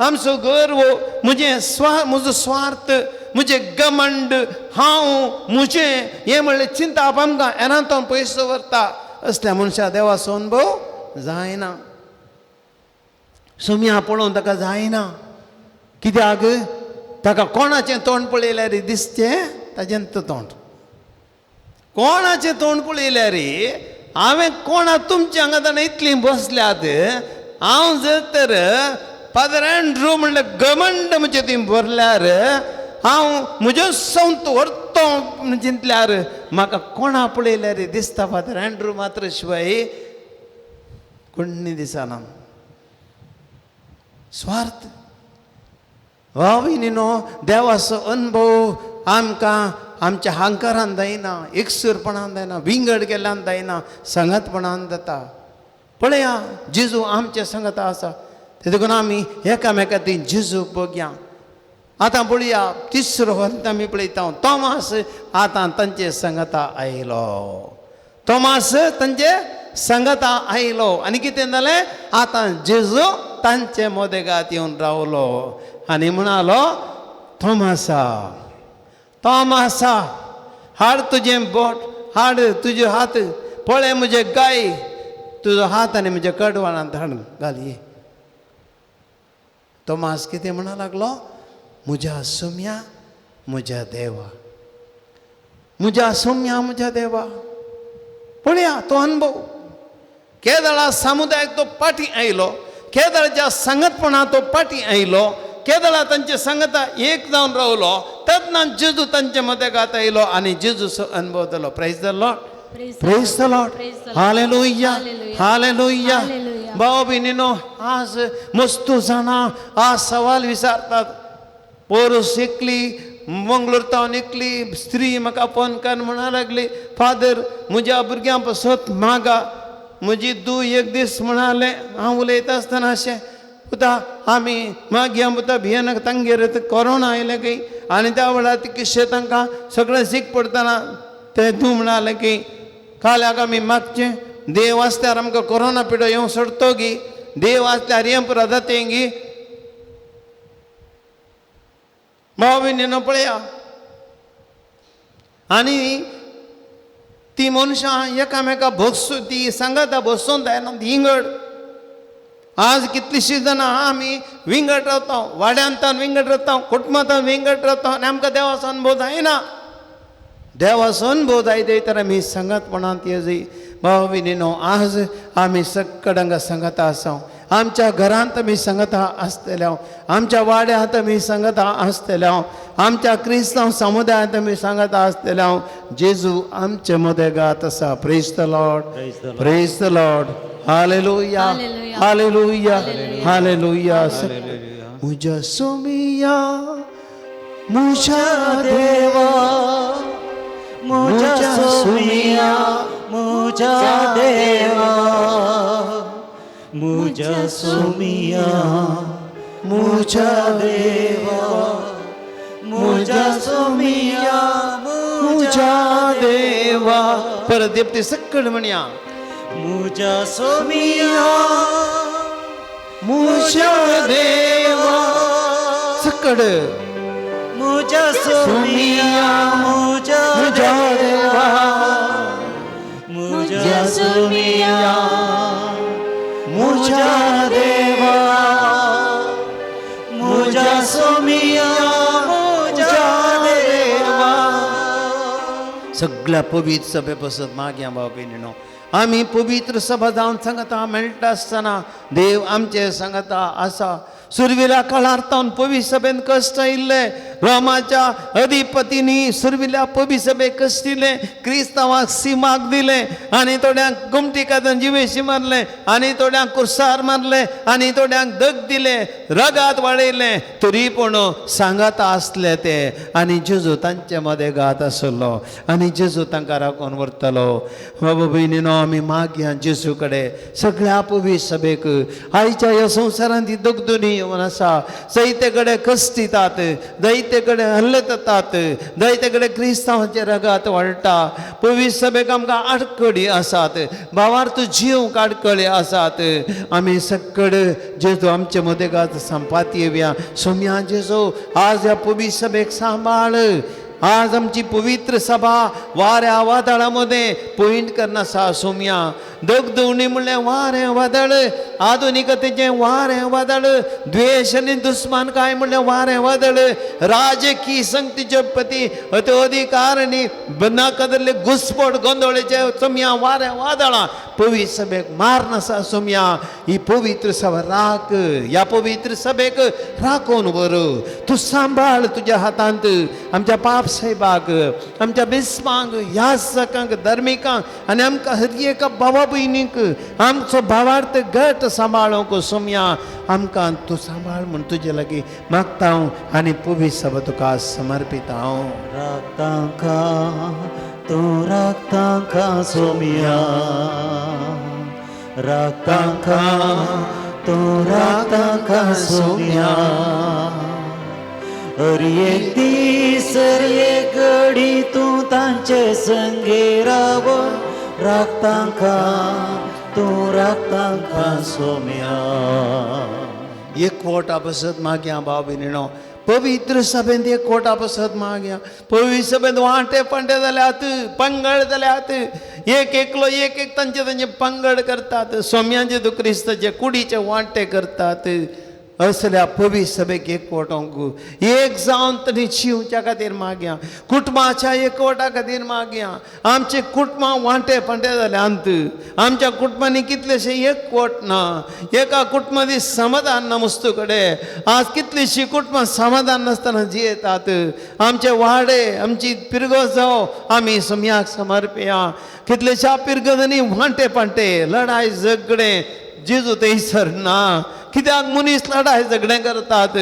आमचो गर्व म्हजो स्वार्थ म्हजे घमंड हांव म्हजें हें म्हणलें चिंताप आमकां येरांतून पयसो व्हरता असल्या मनशा देवाचो अनुभव जायना सोम्या पळोवन ताका जायना कित्याक ताका कोणाचें तोंड पळयल्यार दिसचें ताजें तोंड. कोणाचें तोंड पळयल्यार हांवें कोणा तुमच्या हांगा इतलीं बसल्यात, हांव जर तर फादर एंड्रू म्हणल्यार घमंड म्हणजे ती भरल्यार हांव म्हज्यो संत व्हरतो चिंतल्यार म्हाका कोणा पळयल्यार दिसता फादर एंड्रू मात्र शिवाय कोणी दिसना. स्वार्थ न्हू देवाचो अनुभव आमकां आमच्या हांकारान जायना, एकसुरपणान जायना, विंगड गेल्ल्यान जायना, संगतपणान जाता. पळया जेजू आमच्या संगत आसा, ते देखून आमी एकामेकाची जेजू पळोवया. आतां पळया तिसरो वंत आमी पळयता तोमास आतां तांचे संगता आयलो. तोमास तांचे संगता आयलो आनी कितें जालें, आतां जेजू तांचे मोदेगात येवन रावलो आनी म्हणालो तोमासा, तोमासा हाड तुजें बोट, हाड तुजे हात, पळय म्हजे गाय, तुजो हात आनी म्हज्या कडवाळांत हाड घाल ये. तोमास कितें म्हणूंक लागलो, म्हज्या सोम्या म्हज्या देवा, म्हज्या सोम्या म्हज्या देवा. पळया तो अनुभव. केदळा समुदायाक तो पाटी आयलो, केदळाच्या संगतपणा तो पाटी आयलो, केदळा तांचे संगता एक जावन रावलो, तेन्ना जेजू तांच्या मदेगात आयलो आनी जेजूचो अनुभव जालो. Praise the Lord, praise the Lord, hallelujah, hallelujah. भाव भयणीनो, आज मस्तू जाणां आज सवाल विचारतात. पोरूस एकली मंगळूरतावन एकली स्त्री म्हाका फोन कर म्हणा लागली, फादर म्हज्या भुरग्यां पासत मागा. म्हजी धूव एक दीस म्हणालें, हांव उलयता आसतना अशें पुता आमी मागया पुता भियेनाक तांगेर कोरोना आयलें की, आनी त्या वेळार कितशें तांकां सगळें सीक पडटना ते धूव म्हणालें की काल्याक आमी मागचें, देव आसल्यार आमकां कोरोना पिडो येवं सोडतो गी, देव आसल्यार हें पुरा जातें गी. भाव भयणीनो पळया, आनी ती मनशां एकामेका बसूं, ती सांगाता बसून जायना, विंगड. आज कितलींशीं जाणां आमी विंगड रावता, वाड्यांतान विंगड रावता, कुटुंबांतान विंगड रावता आनी आमकां देवाचो अनुभव जायना. देवाचो अनुभव जाय तर आमी संगतपणांत येजय. भाव भयणीनो, आज आमी सक्कडंगा संगता आसा, आमच्या घरांत आमी संगता आसतल्या, आमच्या वाड्यांत आमी संगता आसतल्या, आमच्या क्रिस्तांव समुदायांत आमी संगता आसतल्या. जेजू आमचे मदेगात आसा. Praise the Lord, praise the Lord, hallelujah, hallelujah, hallelujah. म्हज्या सोमिया म्हज्या देवा, मुझा सोमिया मुझा देवा, मुझा सोमिया मुझा देवा, मुझा सोमिया मुझा देवा. परत देवते सक्कड म्हणया, मुझा सोमिया मुझा देवा. सक्कड मुझा सोमिया मुझा देवा, मुझा सोमिया मुझा देवा, मुझा सोमिया मुझा देवा. सगळ्या पवित्र सभे बसत मागया भाव भयणीनो, आमी पवित्र सभा जावन सांगता मेळटा आसतना देव आमचे सांगता आसा. सुरविल्या काळार तावन पवित्र सभेन कश्ट आयिल्ले, रोमाच्या अधिपतींनी सुरविल्या पवित्र सभेक कश्ट दिले, क्रिस्तांवाक सिमाक दिले, आनी थोड्यांक गुमटी कातून जिवेशी मारले, आनी थोड्यांक कुर्सार मारले, आनी थोड्यांक दग दिले, रगात वाडयले, तरी पूण सांगता आसले ते. आनी जेजू तांचे मदेगात आसलो आनी जेजू तांकां राखून व्हरतलो. बाबा भयणीनो, आमी मागया जेजू कडेन सगळ्या पवित्र सभेक. आयच्या ह्या संवसारांत ही दगदुनी येवन आसा, जायते कडेन कश्ट दितात, जायते कडेन हल्ले जातात, जायते कडेन क्रिस्तांवांचे रगात वाडटा. पवित्र सभेक आमकां आडखडी आसात, भावार्थ जीव आडखळी आसात. आमी सक्कड जेजू आमचे मदेगात संपात येवया. सोम्या जेजू आज ह्या पवित्र सभेक सांबाळ. आज आमची पवित्र सभा वाऱ्या वादळामध्ये पॉइंट करना आसा. सोम्या दगदुणी म्हणलें वारें वादळ आधुनिकतेचें वारें वादळ द्वेष आनी दुस्मानकाय म्हणलें वारें वादळ राजकीय संगतीचे पती अधिकार आनी नाकदरले घुसपट गोंदळेचे सोम्या वारें वादळां पवित्र सभेक मार आसा सोम्या ही पवित्र सभा राख ह्या पवित्र सभेक राखून वर तूं सांबाळ तुज्या हातांत आमच्या पाप साहेबाक आमच्या बिस्मांक याजकांक धर्मिकांक आनी आमकां हर एका भावा भयणीक आमचो भावार्थ घट सांबाळूंक सोम्या आमकां तूं सांबाळ म्हूण तुजे लागीं मागता हांव आनी पवित्र सभा तुका समर्पित हांव राखतांका तूं राखतांका सोम्या राखतांका तूं राखतांका सोम्या हर एक दीस हर एक घडी तूं तांचे संगे राव राखतांका तूं राखतांका सोम्या एकवटा बसत मागया भाव भयणीनो पवित्र सभेंत एकवटा बसत मागया पवित्र सभेंत वांटे पंटे जाल्यात पंगड जाल्यात एक एकलो एक एक तांचे पंगड करतात सोम्याचे तूं क्रिस्ताचे कुडीचे वांटे करतात असल्या पवित्र सभेक एकवटांक एक जावन तरी शिवच्या खातीर मागया कुटुंबाच्या एकवटा खातीर मागया आमचे कुटुंबां वांटे पंटे जाल्यांत आमच्या कुटुंबांनी कितलेशे एकवट ना एका कुटुंबांनी समाधान ना मस्तू कडेन आज कितलीशीं कुटुंबां समाधान नासतना जियेतात आमचे वाडे आमची पिरगो जावं आमी सोम्याक समर्पया कितलेशा पिरगदांनी वांटे पंटे लढाय झगडे जेजू थंयसर ना कित्याक मनीस लढाय झगडें करतात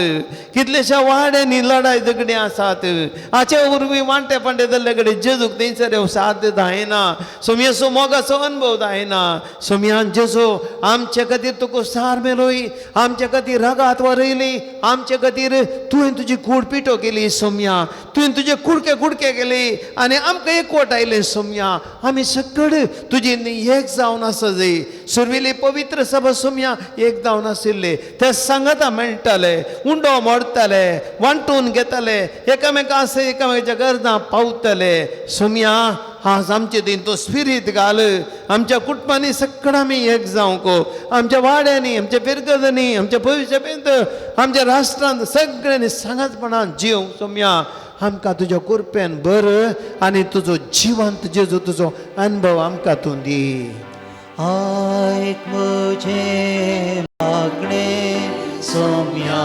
कितलेशा वाड्यांनी लढाय झगडीं आसात हाचे वरवीं वांटे पांटे जाल्ले कडेन जेजूक थंयसर साथ जायना सोम्याचो मोगाचो अनुभव जायना सोम्यान जेजू आमचे खातीर तुका सार मेलोय आमचे खातीर रगात वरयली आमचे खातीर तुवें तुजी कूड पिठो केली सोम्या तुवें तुजे कुडके कुडके केले आनी आमकां एकवट आयले सोम्या आमी सकड तुजी एक जावन आसा जाय सुरविली पवित्र सभा सोम्या एक जावन आशिल्ली ते सांगता मेळटाले उंडो मोडटाले वांटून घेताले एकामेकां एकामेकाच्या गरजां पावतले सोम्या आज आमचे दिन तो स्पिरीट घाल आमच्या कुटुंबांनी सकड आमी एक जावंक आमच्या वाड्यांनी आमच्या पिरगदांनी आमच्या भविश्यापेंत आमच्या राष्ट्रांत सगळ्यांनी सांगतपणान जीव सोम्या आमकां तुज्या कृपेन बर आनी तुजो जिवंत जेजू तुजो अनुभव आमकां तूं दी आयक म्हजें मागणें सोम्या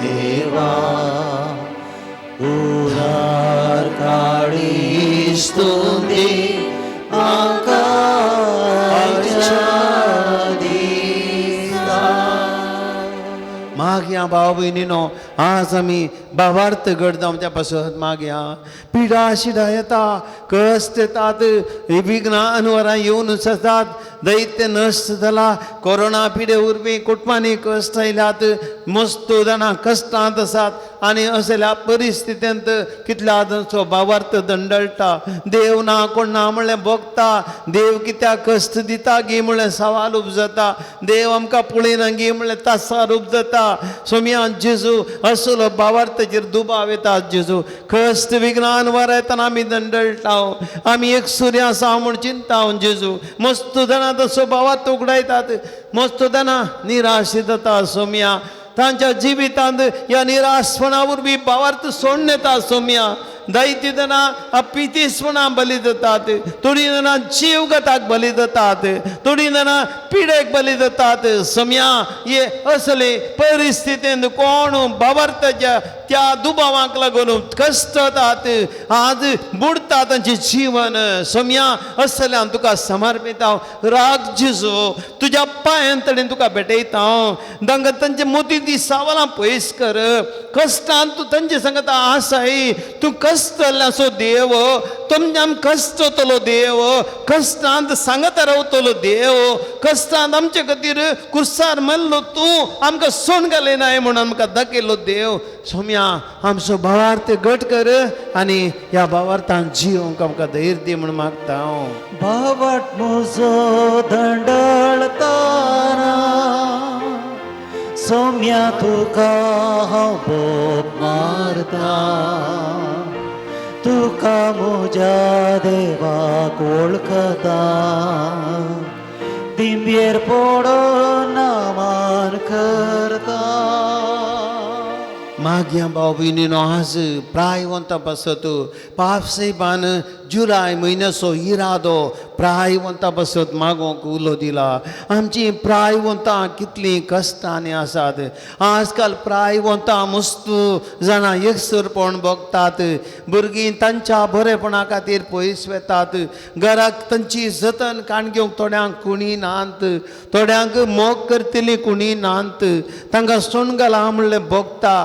देवा उदार काळीज तूं दी आकाशा दिसा मागया भाव भयणीनो आज आमी भावार्थ घट जावच्या पासत मागया पिडा शिडा येता कश्ट येतात विघ्नां अनवरां येवन आसात दैत्य नश्ट जाला कोरोना पिडे वरवीं कुटुंबांनी कश्ट आयल्यात मस्तो जाणां कश्टांत आसात आनी असल्या परिस्थितींत कितल्या जाणांचो भावार्थ दंडळटा देव ना कोण ना म्हणलें भोगता देव कित्याक कश्ट दिता गी म्हणलें सवाल उपजता देव आमकां पळयना गी म्हणलें तासार उपजता सोम्या जेजू असलो भावार्थाचेर दुबाव येता जेजू कश्ट विघ्नान वर येतना आमी दंडळटा आमी एक सूर्य आसा म्हूण चिंता जेजू मस्त जाणां तसो भावार्थ उगडायतात मस्त जाणां निराश जाता सोम्या तांच्या जिवितांत ह्या निराशपणा वरवीं भावार्थ सोडून येता सोम्या दैत्य जाणां अपितीसपणां बली जातात थोडीं जाणां जीवघाताक बली जातात थोडीं जाणां पिडेक बली जातात सोम्या हे असले परिस्थितींत कोण भावार्थाच्या त्या दुबावाक लागून कश्ट जातात आज बुडता तांचें जीवन सोम्या असल्यान तुका समर्पित हांव राग जेजू तुज्या पांयां तडेन तुका भेटयता हांव तांकां तांचे मोती सावलां पयस कर कश्टांत तूं तांचे सांगता आसाय तूं कश्ट जाल्ल्याचो देव तुमच्यान कश्ट जातलो देव कश्टांत सांगता रावतलो देव कश्टांत आमचे खातीर कुर्सार मरलो तूं आमकां सोन घाले नाय म्हणून आमकां दाखयलो देव सोम्या आमचो भावार्थ घट कर आनी ह्या भावार्थान जिवंक आमकां धैर्य दी म्हूण मागता हांव भावाट म्हजो दंडळताना सोम्या तुका हांव बोब मारता तुका म्हज्या देवाक वळखता डिंबेर पडून नामान करता मागया भाव भयणीनो आज प्रायवंता बसत पावसाईबान जुलाय म्हयन्याचो इरादो प्रायवंता बसत मागोंक उलो दिला आमची प्रायवंतां कितलीं कश्टांनी आसात आजकाल प्रायवंतां मस्तू जाणां एकसरपण भोगतात भुरगीं तांच्या बरेपणा खातीर पयस वेतात घराक तांची जतन काण घेवंक थोड्यांक कुणी नात थोड्यांक मोग करतलीं कुणी नात तांकां सोणगलां म्हणलें भोगता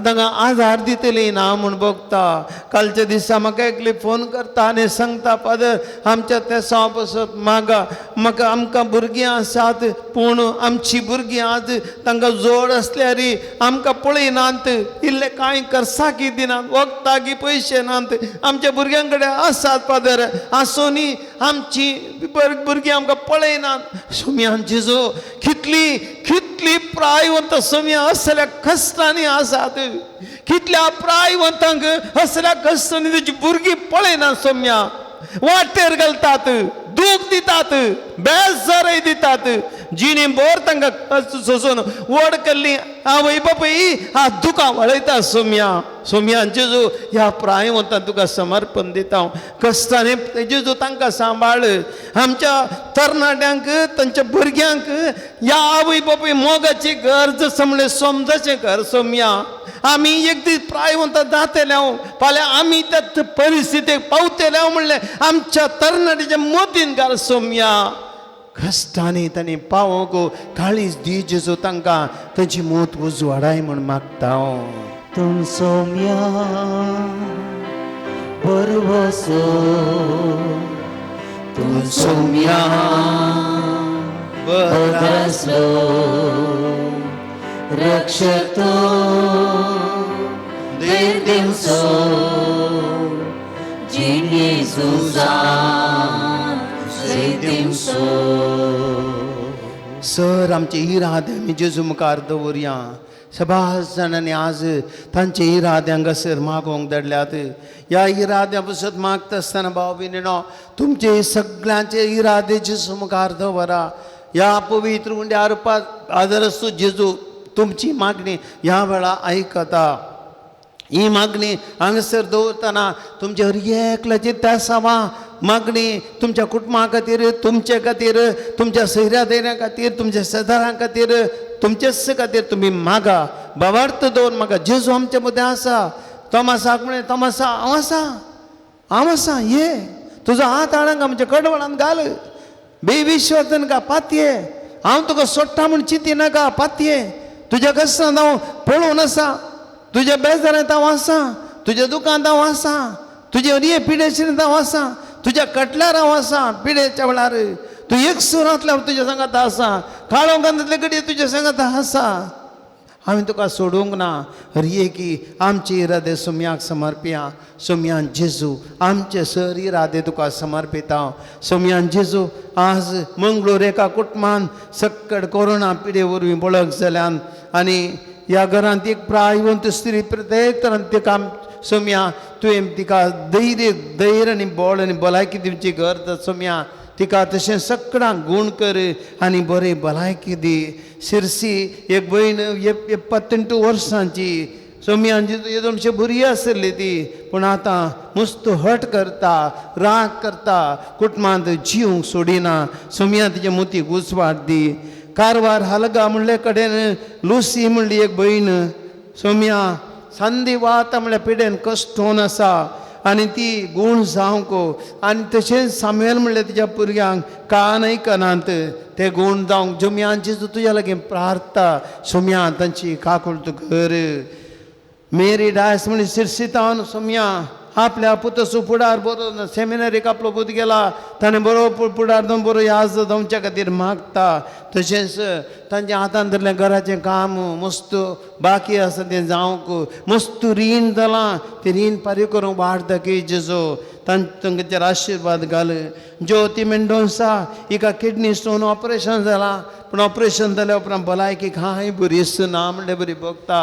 तांकां आधार दितलीं ना म्हूण भोगता कालच्या दिसा म्हाका एकली फोन करता आनी सांगता फादर आमच्या तेसां बसत म्हाका आमकां भुरगीं आसात पूण आमची भुरगीं आज तांकां जोड आसल्यार आमकां पळयनात इल्ले कांय कर्साकी दिनात वखदाकी पयशे नात आमच्या भुरग्यां कडेन आसात फादर आसुनी आमची भुरगीं आमकां पळयनात सोम्यान जेजो कितली प्रायवंत सोम्या असल्या कश्टांनी आसात कितल्या प्रायवंतांक असल्या कश्टांनी तुजी भुरगीं पळयना सोम्या वाटेर घालतात दूख दितात बेजारय दितात जिणी बोर तांकां सोसून वड केल्ली आवय बापूय आ दुकां वळयता सोम्या जेजू ह्या प्रायवंतां तुका समर्पण दिता हांव कश्टांनी जेजू तांकां सांबाळ आमच्या तरणाट्यांक तांच्या भुरग्यांक ह्या आवय बापूय मोगाची गरज समळे समजाचें घर सोम्या आमी एक दीस प्रायवंतां जातले फाल्यां आमी त्या परिस्थितीक पावतले म्हणलें आमच्या तरणाट्याच्या मोदीन घाल सोम्या कश्टांनी तांणी पावोंक काळीज दी जेजू तांकां तांची मोत उजवाडाय म्हूण मागता हांव तुम सोम्या परवसो तुम सोम्या बरसलो रक्षतो देवसो जिने सुजा सर आमचे इरादे आमी जेजू मुखार दवरया सबास जाणांनी आज तांचे इराद्यांक सर मागोंक धाडल्यात ह्या इराद्या बसत मागता आसतना भाव भयणीनो तुमचे सगळ्यांचे इरादे जेजू मुखार दवरा ह्या पवित्र उंड्या रुपांत आदरस्तू जेजू तुमची मागणी ह्या वेळा आयकता ही मागणी हांगासर दवरतना तुमच्या हर एकल्याची त्यासावा मागणी तुमच्या कुटुंबा खातीर तुमचे खातीर तुमच्या सैऱ्या दैऱ्यां खातीर तुमच्या शेजाऱ्यां खातीर तुमचेच खातीर तुमी मागा भावार्थ दवरून म्हाका जेजू आमचे मदें आसा तोमासाक म्हळें तोमासा हांव आसा ये तुजो हात हाडांक आमच्या कडवळान घाल बेविश्वासान का पातये हांव तुका सोडटा म्हूण चिंती नाका पातये तुज्या कश्टांत हांव पळोवन आसा तुज्या बेजारांत हांव आसा तुज्या दुकानांत हांव आसा तुजे हरिये पिडेचेर हांव आसा तुज्या कटल्यार हांव आसा पिडेच्या वेळार तूं एक सुरांतल्या तुज्या सांगात आसा काळो गंधांतले घडये तुज्या सांगात आसा हांवें तुका सोडूंक ना हरये की आमचे इरादे सोम्याक समर्पया सोम्यान जेजू आमचे सर इरादे तुका समर्पिता सोम्यान जेजू आज मंगळूर एका कुटुंबान सक्कड कोरोना पिडे वरवीं बळक जाल्यान आनी ह्या घरांत एक प्रायवंत स्त्री प्रत्येक तरान तिका सोम्या तुवें तिका धैर्य आनी बळ आनी भलायकी दिवची गरज सोम्या तिका तशें सगळ्यांक गूण कर आनी बरी भलायकी दी शिरसी एक भयण 78 वर्सांची सोम्यान येदोनशे भुरगीं आसली ती पूण आतां मस्त हट करता राग करता कुटुंबांत जीव सोडिना सोम्या तिच्या मोतीक उजवाड दी कारवार हलगा म्हणले कडेन लुसी म्हणली एक भयण सोम्या संदी वाता म्हणल्यार पिडेन कश्टोन आसा आनी ती गूण जावंक आनी तशेंच सामुएल म्हणलें तिच्या भुरग्यांक कान आयकनात ते गूण जावंक सोम्यान जेजू तुज्या लागीं प्रार्थना सोम्या तांची काकुळट कर मेरी डायस म्हणली शिरसितावन सोम्या आपल्या पुतसो फुडार बरो सेमिनारीक आपलो पूत गेला ताणें बरो फुडार जावन बरो याज जावच्या खातीर मागता तशेंच तांच्या हातान धरलें घराचें काम मस्त बाकी आसा तें जावंक मस्त रीण जालां तें रीण फारीक करूंक वाट दाखय जेजो तांचेर आशिर्वाद घाल ज्योती मेंडोन्सा हिका किडनी स्टोन ऑपरेशन जाला पूण ऑपरेशन जाल्या उपरांत भलायकी कांय बरी ना म्हणले बरी बघता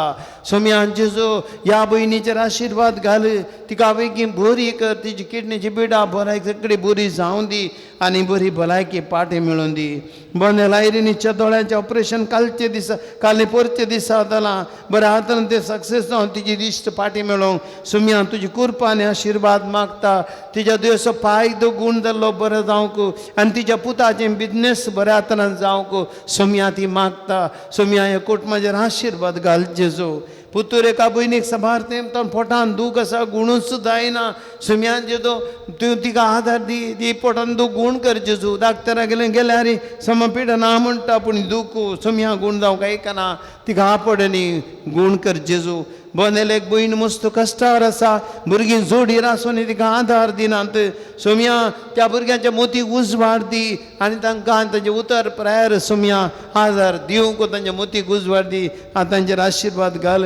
सोम्या जेजो ह्या भयणीचेर आशिर्वाद घाल तिका बेगीन बरी कर तिची किडनीची पिडा भलायक सगळी बरी जावं दी आनी बरी भलायकी पाटी मेळोवन दी बंद लायरीनीच्या दोळ्यांचें ऑपरेशन काल परचे दिसा जालां बऱ्या हातान ते सक्सेस जावन तिची दिश्ट पाटी मेळोवंक सोम्या तुजी कृपा आनी आशिर्वाद मागता तिच्या दुयेंसो पांय गुण जाल्लो बरो जावंक आनी तिच्या पुताचें बिजनेस बऱ्या हातान जावंक सोम्या ती मागता सोम्या हे कुटुंबाचेर आशिर्वाद घाल जेजो पुतूर एका भयणीक सांबाळतें तो पोटान दूख आसा गुणूच सुद्दां येना सोम्यान जेजो तूं तिका आदार दी पोटान दूख गुण कर जेजू डाक्टरा गेल्यार समपिड ना म्हणटा पूण दूख सोम्या गुण जावंक आयकना तिका आपडनी गुण कर जेजू बनेल एक भयण मस्त कश्टार आसा भुरगीं जोडीर आसून तिका आदार दिनात सोम्या त्या भुरग्यांच्या मोतीक उजवाड दी आनी तांकां तांचे उतर प्रायर सोम्या आदार दिवंक तांच्या मोतीक उजवाड दी आनी तांचेर आशिर्वाद घाल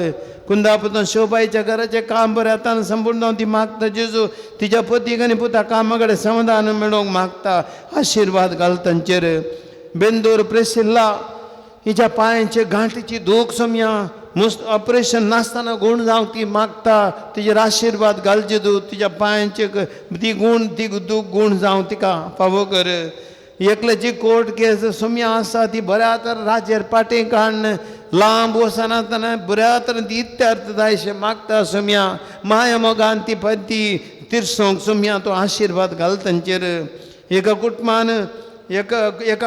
कुंदापतन शोबाईच्या घराचें काम बरें हातान संपूर्ण जावन ती मागता जेजू तिच्या पतीक आनी पुता कामा कडेन समाधान मेळोवंक मागता आशिर्वाद घाल तांचेर बेंदूर प्रेसिल्ला हिच्या पांयाचे गांठीची दूख सोम्या मस्त ऑपरेशन नासतना गुण जावंक ती मागता तिचेर आशिर्वाद घाल जेजू तिच्या पांयाचे ती दूख गुण जावं तिका फावो कर एकल्याची कोर्ट केस सोम्या आसा ती बऱ्या तर राजेर पाटी काडन लांब वचना बऱ्या तरेन ती इत्यार्थ जायशें मागता सोम्या माया मोगान ती पती तिरसोंक सोम्या तो आशिर्वाद घाल तांचेर एका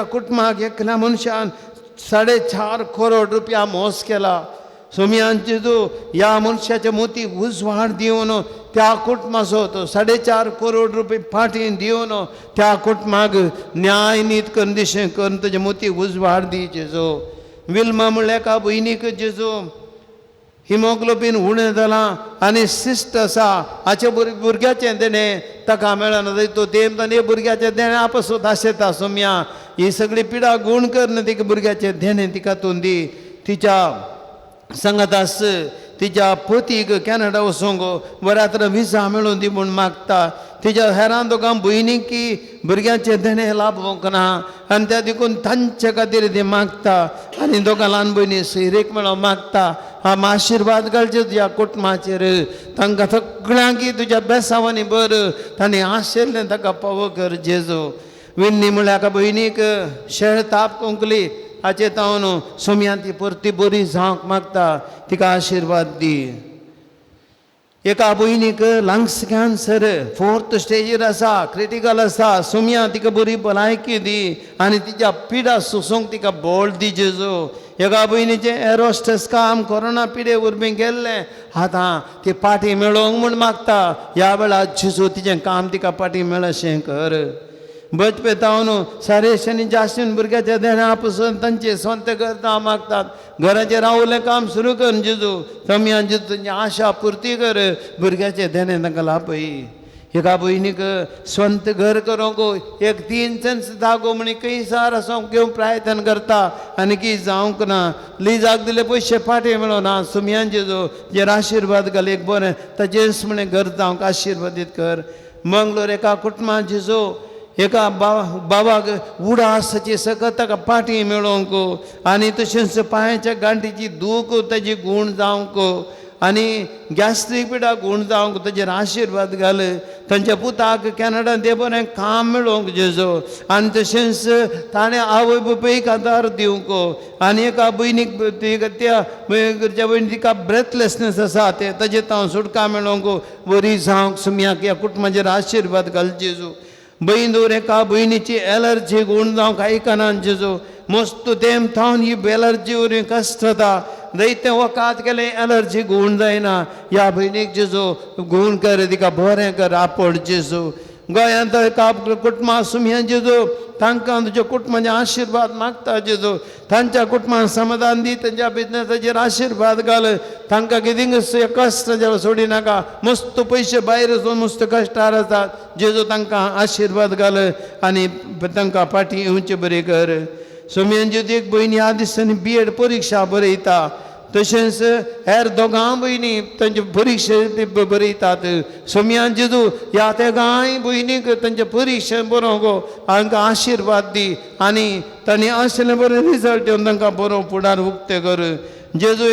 कुटुंबाक एकल्या मनशान 4.5 करोड रुपया मोस केला सोम्यांचे जो ह्या मनशाचे मोती उजवाड दिवन त्या कुटुंबाचो तो 4.5 करोड रुपये फाटीं दिवन त्या कुटुंबाक न्याय नीत करून दिशें करून ताचे मोती उजवाड दी जेजो विल्मा म्हणल्यार एका भयणीक जेजो हिमोग्लोबीन उणें जालां आनी सिस्ट आसा हाचे भुरग्याचें देणें ताका मेळना तो तेमतान हे भुरग्याचें देणें आपसून दाशेता सोम्या ही सगळी पिडा गुण कर तिका भुरग्याचें देणें तिका तूं दी तिच्या सांगात आस तिच्या पतीक कॅनडा वचोंक बऱ्या तरेन विजा मेळोवन दी म्हूण मागता तिच्या हेरां दोगां भयणीकी भुरग्यांचें देणें लाभोवंक ना आनी त्या देखून तांचे खातीर ती मागता आनी दोगां ल्हान भयणी सैरेक मेळोवंक मागता आशिर्वाद घालचे तुज्या कुटुंबाचेर तांकां सगळ्यांक तुज्या बेसांवांनी बर तांणी आशिल्लें ताका फावो कर जेजो विन्नी म्हळ्यार एका भयणीक शेळ ताप कोंकली हाचे तावन सोम्या ती परती बरी जावंक मागता तिका आशिर्वाद दी एका भयणीक लंग्स कॅन्सर 4th स्टेजीर आसा क्रिटिकल आसा सोम्या तिका बरी भलायकी दी आनी तिच्या पिडा सोंसूंक तिका बोळ दी जेजो एका भयणीचें एरोस्टेस काम कोरोना पिडे उर्बें गेल्लें आतां ती पाटी मेळोवंक म्हूण मागता ह्या वेळार जेजो तिचें काम तिका पाटी मेळशें कर बचपे तावन सारेशांनी जास्तीन भुरग्याच्या देण्या पसून तांचे स्वंत करता मागतात घराचें रावलें काम सुरू कर जेजू सोम्या जेजू तांची आशा पुर्ती कर भुरग्याचें देणें तांकां लापय एका भयणीक स्वंत घर करूंक एक 3 सेंस जागो म्हणी खंय सार आसूंक घेवंक प्रयत्न करता आनी की जावंक ना लिजाक दिले पयशे फाटीं मेळोना सोम्यान जेजो जेर आशिर्वाद घाल एक बरें ताचेंच म्हणे घर जावंक आशिर्वादीत कर मंगलोर एका कुटुंबान जेजो एका बाबाक उडासाची सकत ताका पाटी मेळोवंक आनी तशेंच पांयाच्या गांठीची दूख ताजी गुण जावंक आनी गॅस्ट्रीक पिडा गुण जावंक ताचेर आशिर्वाद घाल तांच्या पुताक कॅनडान ते बरें काम मेळोवंक जेजो आनी तशेंच ताणें आवय बापायक आदार दिवंक आनी एका भयणीक त्या भयणी तिका ब्रेथलेसनेस आसा ते ताजे तांव सुटका मेळोवंक बरी जावंक सोम्याक ह्या कुटुंबाचेर आशिर्वाद घाल जेजू बहीण एका भयणीची एलर्जी गुण जावंक आयकना जेजो मस्त तेम थावन ही एलर्जी वरी कश्ट जाता दैते वकात केले एलर्जी गुण जायना ह्या भयणीक जेजो गुण कर तिका बरें कर आपड जेजो गोंयांत एका कुटुंबा सोम्या जेजो तांकां तुज्या कुटुंबाचे आशिर्वाद मागता जेजो तांच्या कुटुंबाक समाधान दी तांच्या बिजनेसाचेर आशिर्वाद घाल तांकां कितें कश्ट जाल्यार सोडी नाका मस्त पयशे भायर वचून मस्त कश्टार आसात जेजो तांकां आशिर्वाद घाल आनी तांकां फाटीं येवचें बरें कर सोम्यान जेजो एक भयणी ह्या दिसांनी B.Ed परीक्षा बरयता तशेंच हेर दोगां भयणी तांचे परीक्षा ती बरयतात सोम्यान जेजू ह्या तेगांय भयणीक तांचे परीक्षा बरो गो हांकां आशिर्वाद दी आनी तांणी आशिल्लें बरें रिजल्ट येवन तांकां बरो फुडार उक्ते कर जेजू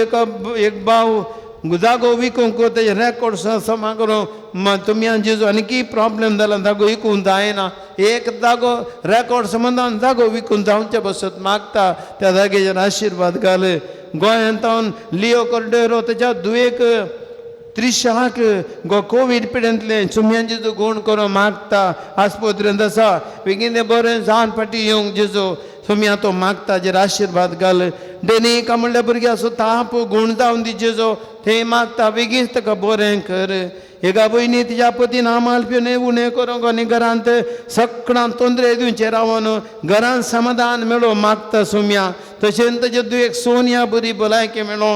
एक भाव जागो विकूंक तेजे रेकॉर्ड समा करूं तुमी जेजू आनी प्रॉब्लेम जाला जागो विकूंक जायना एक जागो रेकॉर्ड संबंदान जागो विकून जावचे बसत मागता त्या जागेचेर आशिर्वाद घाल गोंयांत लिओ कोर्डेरो तेच्या दुयेक त्रिशाक गो कोवीड पिडेंतले सुम्यान जेजू गुण करूं मागता आस्पत्रेंत आसा बेगीन तें बरें जावन फाटी येवंक जेजू सुम्या तो मागता जेर आशिर्वाद घाल डेनी का म्हणल्या भुरग्यां असो ताप गुण जावन दी जेजो थंय मागता बेगीन ताका बरें कर एका भयणी तिच्या पतीन आमाल पिवून उणें करूंक आनी घरांत सगळ्यांक तोंदरे दिवचे रावन घरांत समाधान मेळो मागता सुम्या तशेंच ताचे दुयेक सोनिया बरी भलायकी मेळो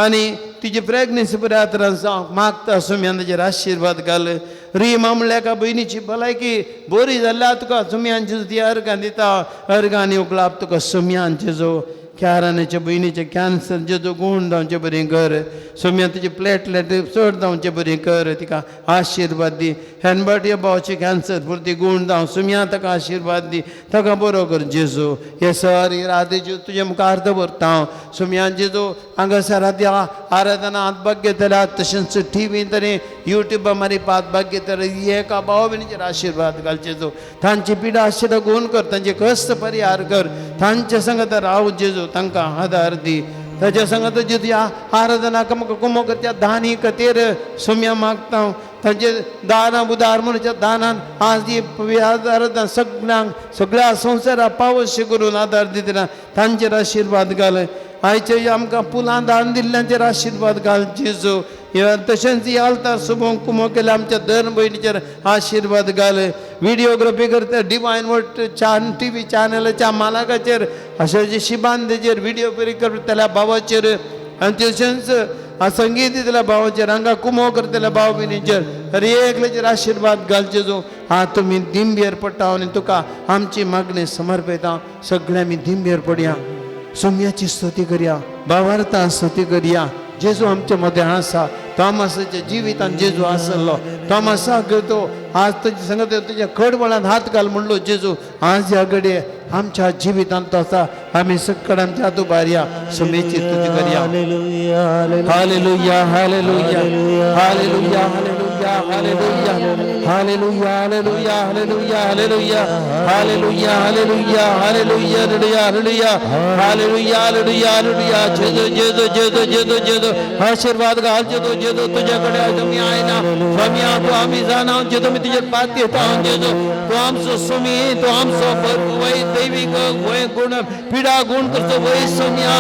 आनी तिची प्रेग्नन्सी बऱ्या तरान जावंक मागता सुम्यान ताचेर आशिर्वाद घाल रिमा म्हणल्या एका भयणीची भलायकी बरी जाल्यार तुका सुम्यान ती अर्गां दिता अर्गांनी उकलाप तुका सुम्यान जेजो क्यारानाच्या भयणीचे कॅन्सर जेजो गुण जावचे बरें कर सोम्या तुजी प्लेटलेट चड जावचे बरें कर तिका आशिर्वाद दी हॅनबर्ट भावाचे कॅन्सर पुरती गुण जावं सोम्या ताका आशिर्वाद दी ताका बरो कर जेजू हे सारी राधेच्यो तुजे मुखार दवरता सोम्या जेजू हांगासर त्या आराधना हातभाग घेतल्यात तशेंच टिव्हीन तरी युट्यूबा मारीप हातभाग घेतले एका भाव भयणीचेर आशिर्वाद घाल जेजू तांची पिडा आशिर्वाद गुण कर तांचे कश्ट परिहार कर तांचे संगत राव जेजू तांकां आदार दी ताच्या संगत जेजू आराधनाक म्हाका कुमो करच्या दानी खातीर सोम्या मागता तांचे दाना उदार म्हणच्या दानान आज ही आराधना सगळ्या संवसाराक पावशी करून आदार दितना तांचेर आशिर्वाद घाल आयचे आमकां पुलां दान दिल्ल्यांचेर आशिर्वाद घाल जेजू तशेंच आल्तार सुबोवंक कुमो केल्या आमच्या धर्म भयणीचेर आशिर्वाद घाल व्हिडिओग्राफी करता डिवायन वर्ल्ड टीव्ही चॅनलाच्या मालकाचेर अशे शिबान तेजेर व्हिडिओग्राफी करतल्या भावाचेर आनी तशेंच संगीत दितल्या भावाचेर हांगा कुमो करतल्या भाव भयणीचेर हर एकल्याचेर आशिर्वाद घालचे जो तुमी दिंबेर पडटा आनी तुका आमची मागणी समर्पिता सगळे आमी दिंबेर पडया सोम्याची स्तुती करया भावार्थां स्तुती करया जेजू आमच्या मदें आसा तोमासाच्या जिवितान जेजू आसलो तोमासाक तो आज तुजे सांगत तुज्या कडवळांत हात घाल म्हणलो जेजू आज ह्या घडये आमच्या जिवितांत तो आसा आमी सगळे आमच्या हात उबारया सोम्याची स्तुती करया hallelujah hallelujah hallelujah hallelujah hallelujah hallelujah hallelujah hallelujah hallelujah hallelujah hallelujah hallelujah hallelujah hallelujah hallelujah hallelujah जेजू जेजू जेजू जेजू जेजू आशीर्वाद घाल जेजू जेजू तुझ्याकडे आमी आयना स्वामी तू आमी जाणा जेजू मी तुझे पात येता जेजू तू आमचो स्वामी तू आमचो वै दैविक वै गुण पिडा गुण करतो वै सोम्या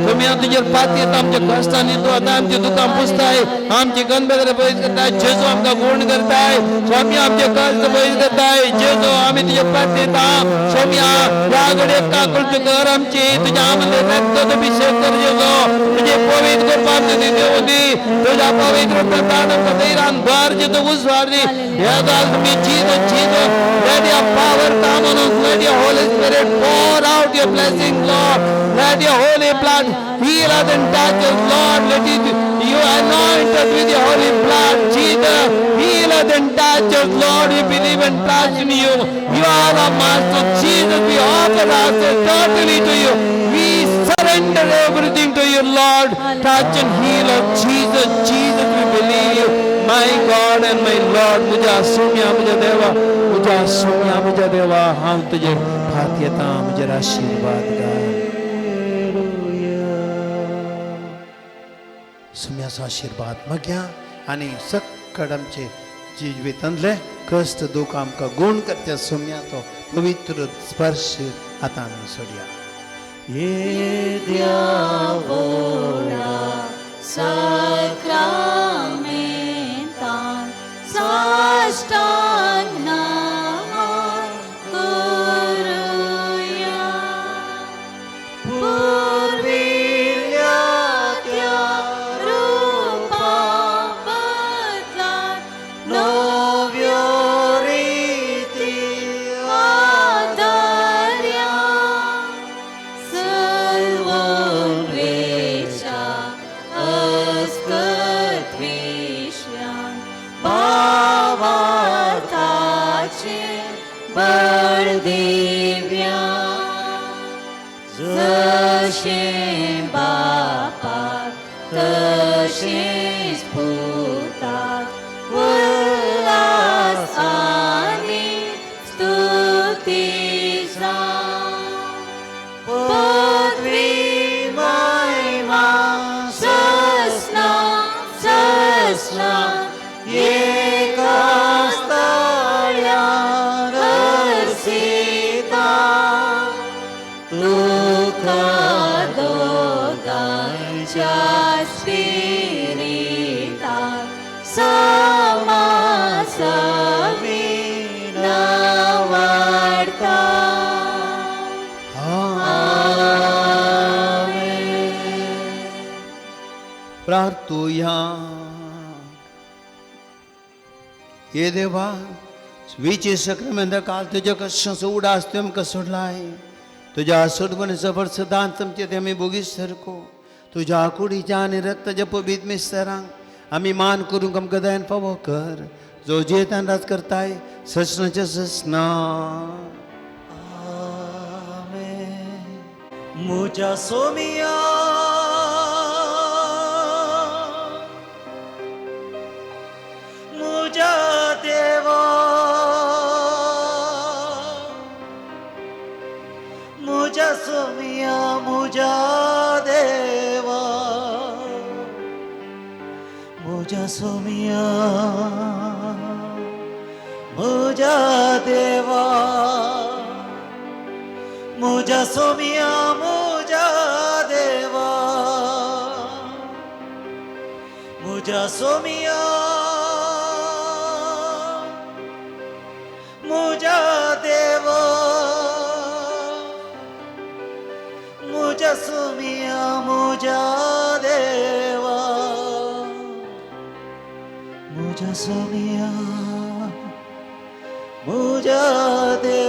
सोम्या तुझे पात येता आमच्या कष्टांनी तू आता आमचे दुकान पुसताय आमची गणबेदरे बळीत करताय जेजू आमका गुण करताय स्वामी आमचे कष्ट बळीत करताय जेजू आमी तुझे पात येता सोम्या या घडये काकुळचे कर आमची तुझ्या आमले रक्त अभिषेक कर जेजू तुझे पवित्र कृपा तुझी देऊ दी तुझ्या पवित्र प्रतान कदैरान भर जेजू उजवार दी या गाल तुम्ही Jesus Jesus let your power come on us let your holy spirit pour out your blessing lord let your holy blood heal us and touch us lord let it you anoint us with your holy blood jesus heal us and touch us lord we believe and trust in you you are our master jesus we offer ourselves totally to you we surrender everything to you lord touch and heal us jesus jesus we believe you my god and my lord मुझे सोम्या मुझे देवा मुझे सोम्या मुझे देवा हम तुझे हाथ येता मुझे आशीर्वाद घाल सोम्याचो आशीर्वाद मागया आनी सक्कड आमचे जिवितांतले कश्ट दुख आमकां गुण करच्या सोम्याचो पवित्र स्पर्श आतां आमी सोडया Sacramental साष्टांग करूया पूर्वील्या त्या रूपा बदलान नव्यो रीती आदर्या सर्व वेशा बळ दिव्या जशे बापा तशेच पुता उल्हास आणि स्तुतीचा पदवी महिमा ससना ससना एका स्थळावर हर्षिता तुका दोघांच्या स्पिरिता समासवी न वाढता. प्रार्थूया. हे देवा स्वीचे सक्रिमेंद काल तुझ्या कशाचं उडास तेमका सोडलाय तुझ्या सोडवणीचं वर्ष दान तमचे ते आम्ही बोगीस सरको तुझ्या कुडीच्या आणि रक्ताच्या पबीत मिस्तरांक आम्ही मान करून कम गदायन पावो कर जो जे राज करताय ससनाच्या ससना. मुझा सोमिया मुझा देवा मुझा सोमिया मुझा देवा मुझा सोमिया मुझा देवा मुझा सोमिया मुझा देवा मुझा सोमिया मुझा देवा मुझा सोमिया मुझा देवा मुझा सोमिया मुझा देवा.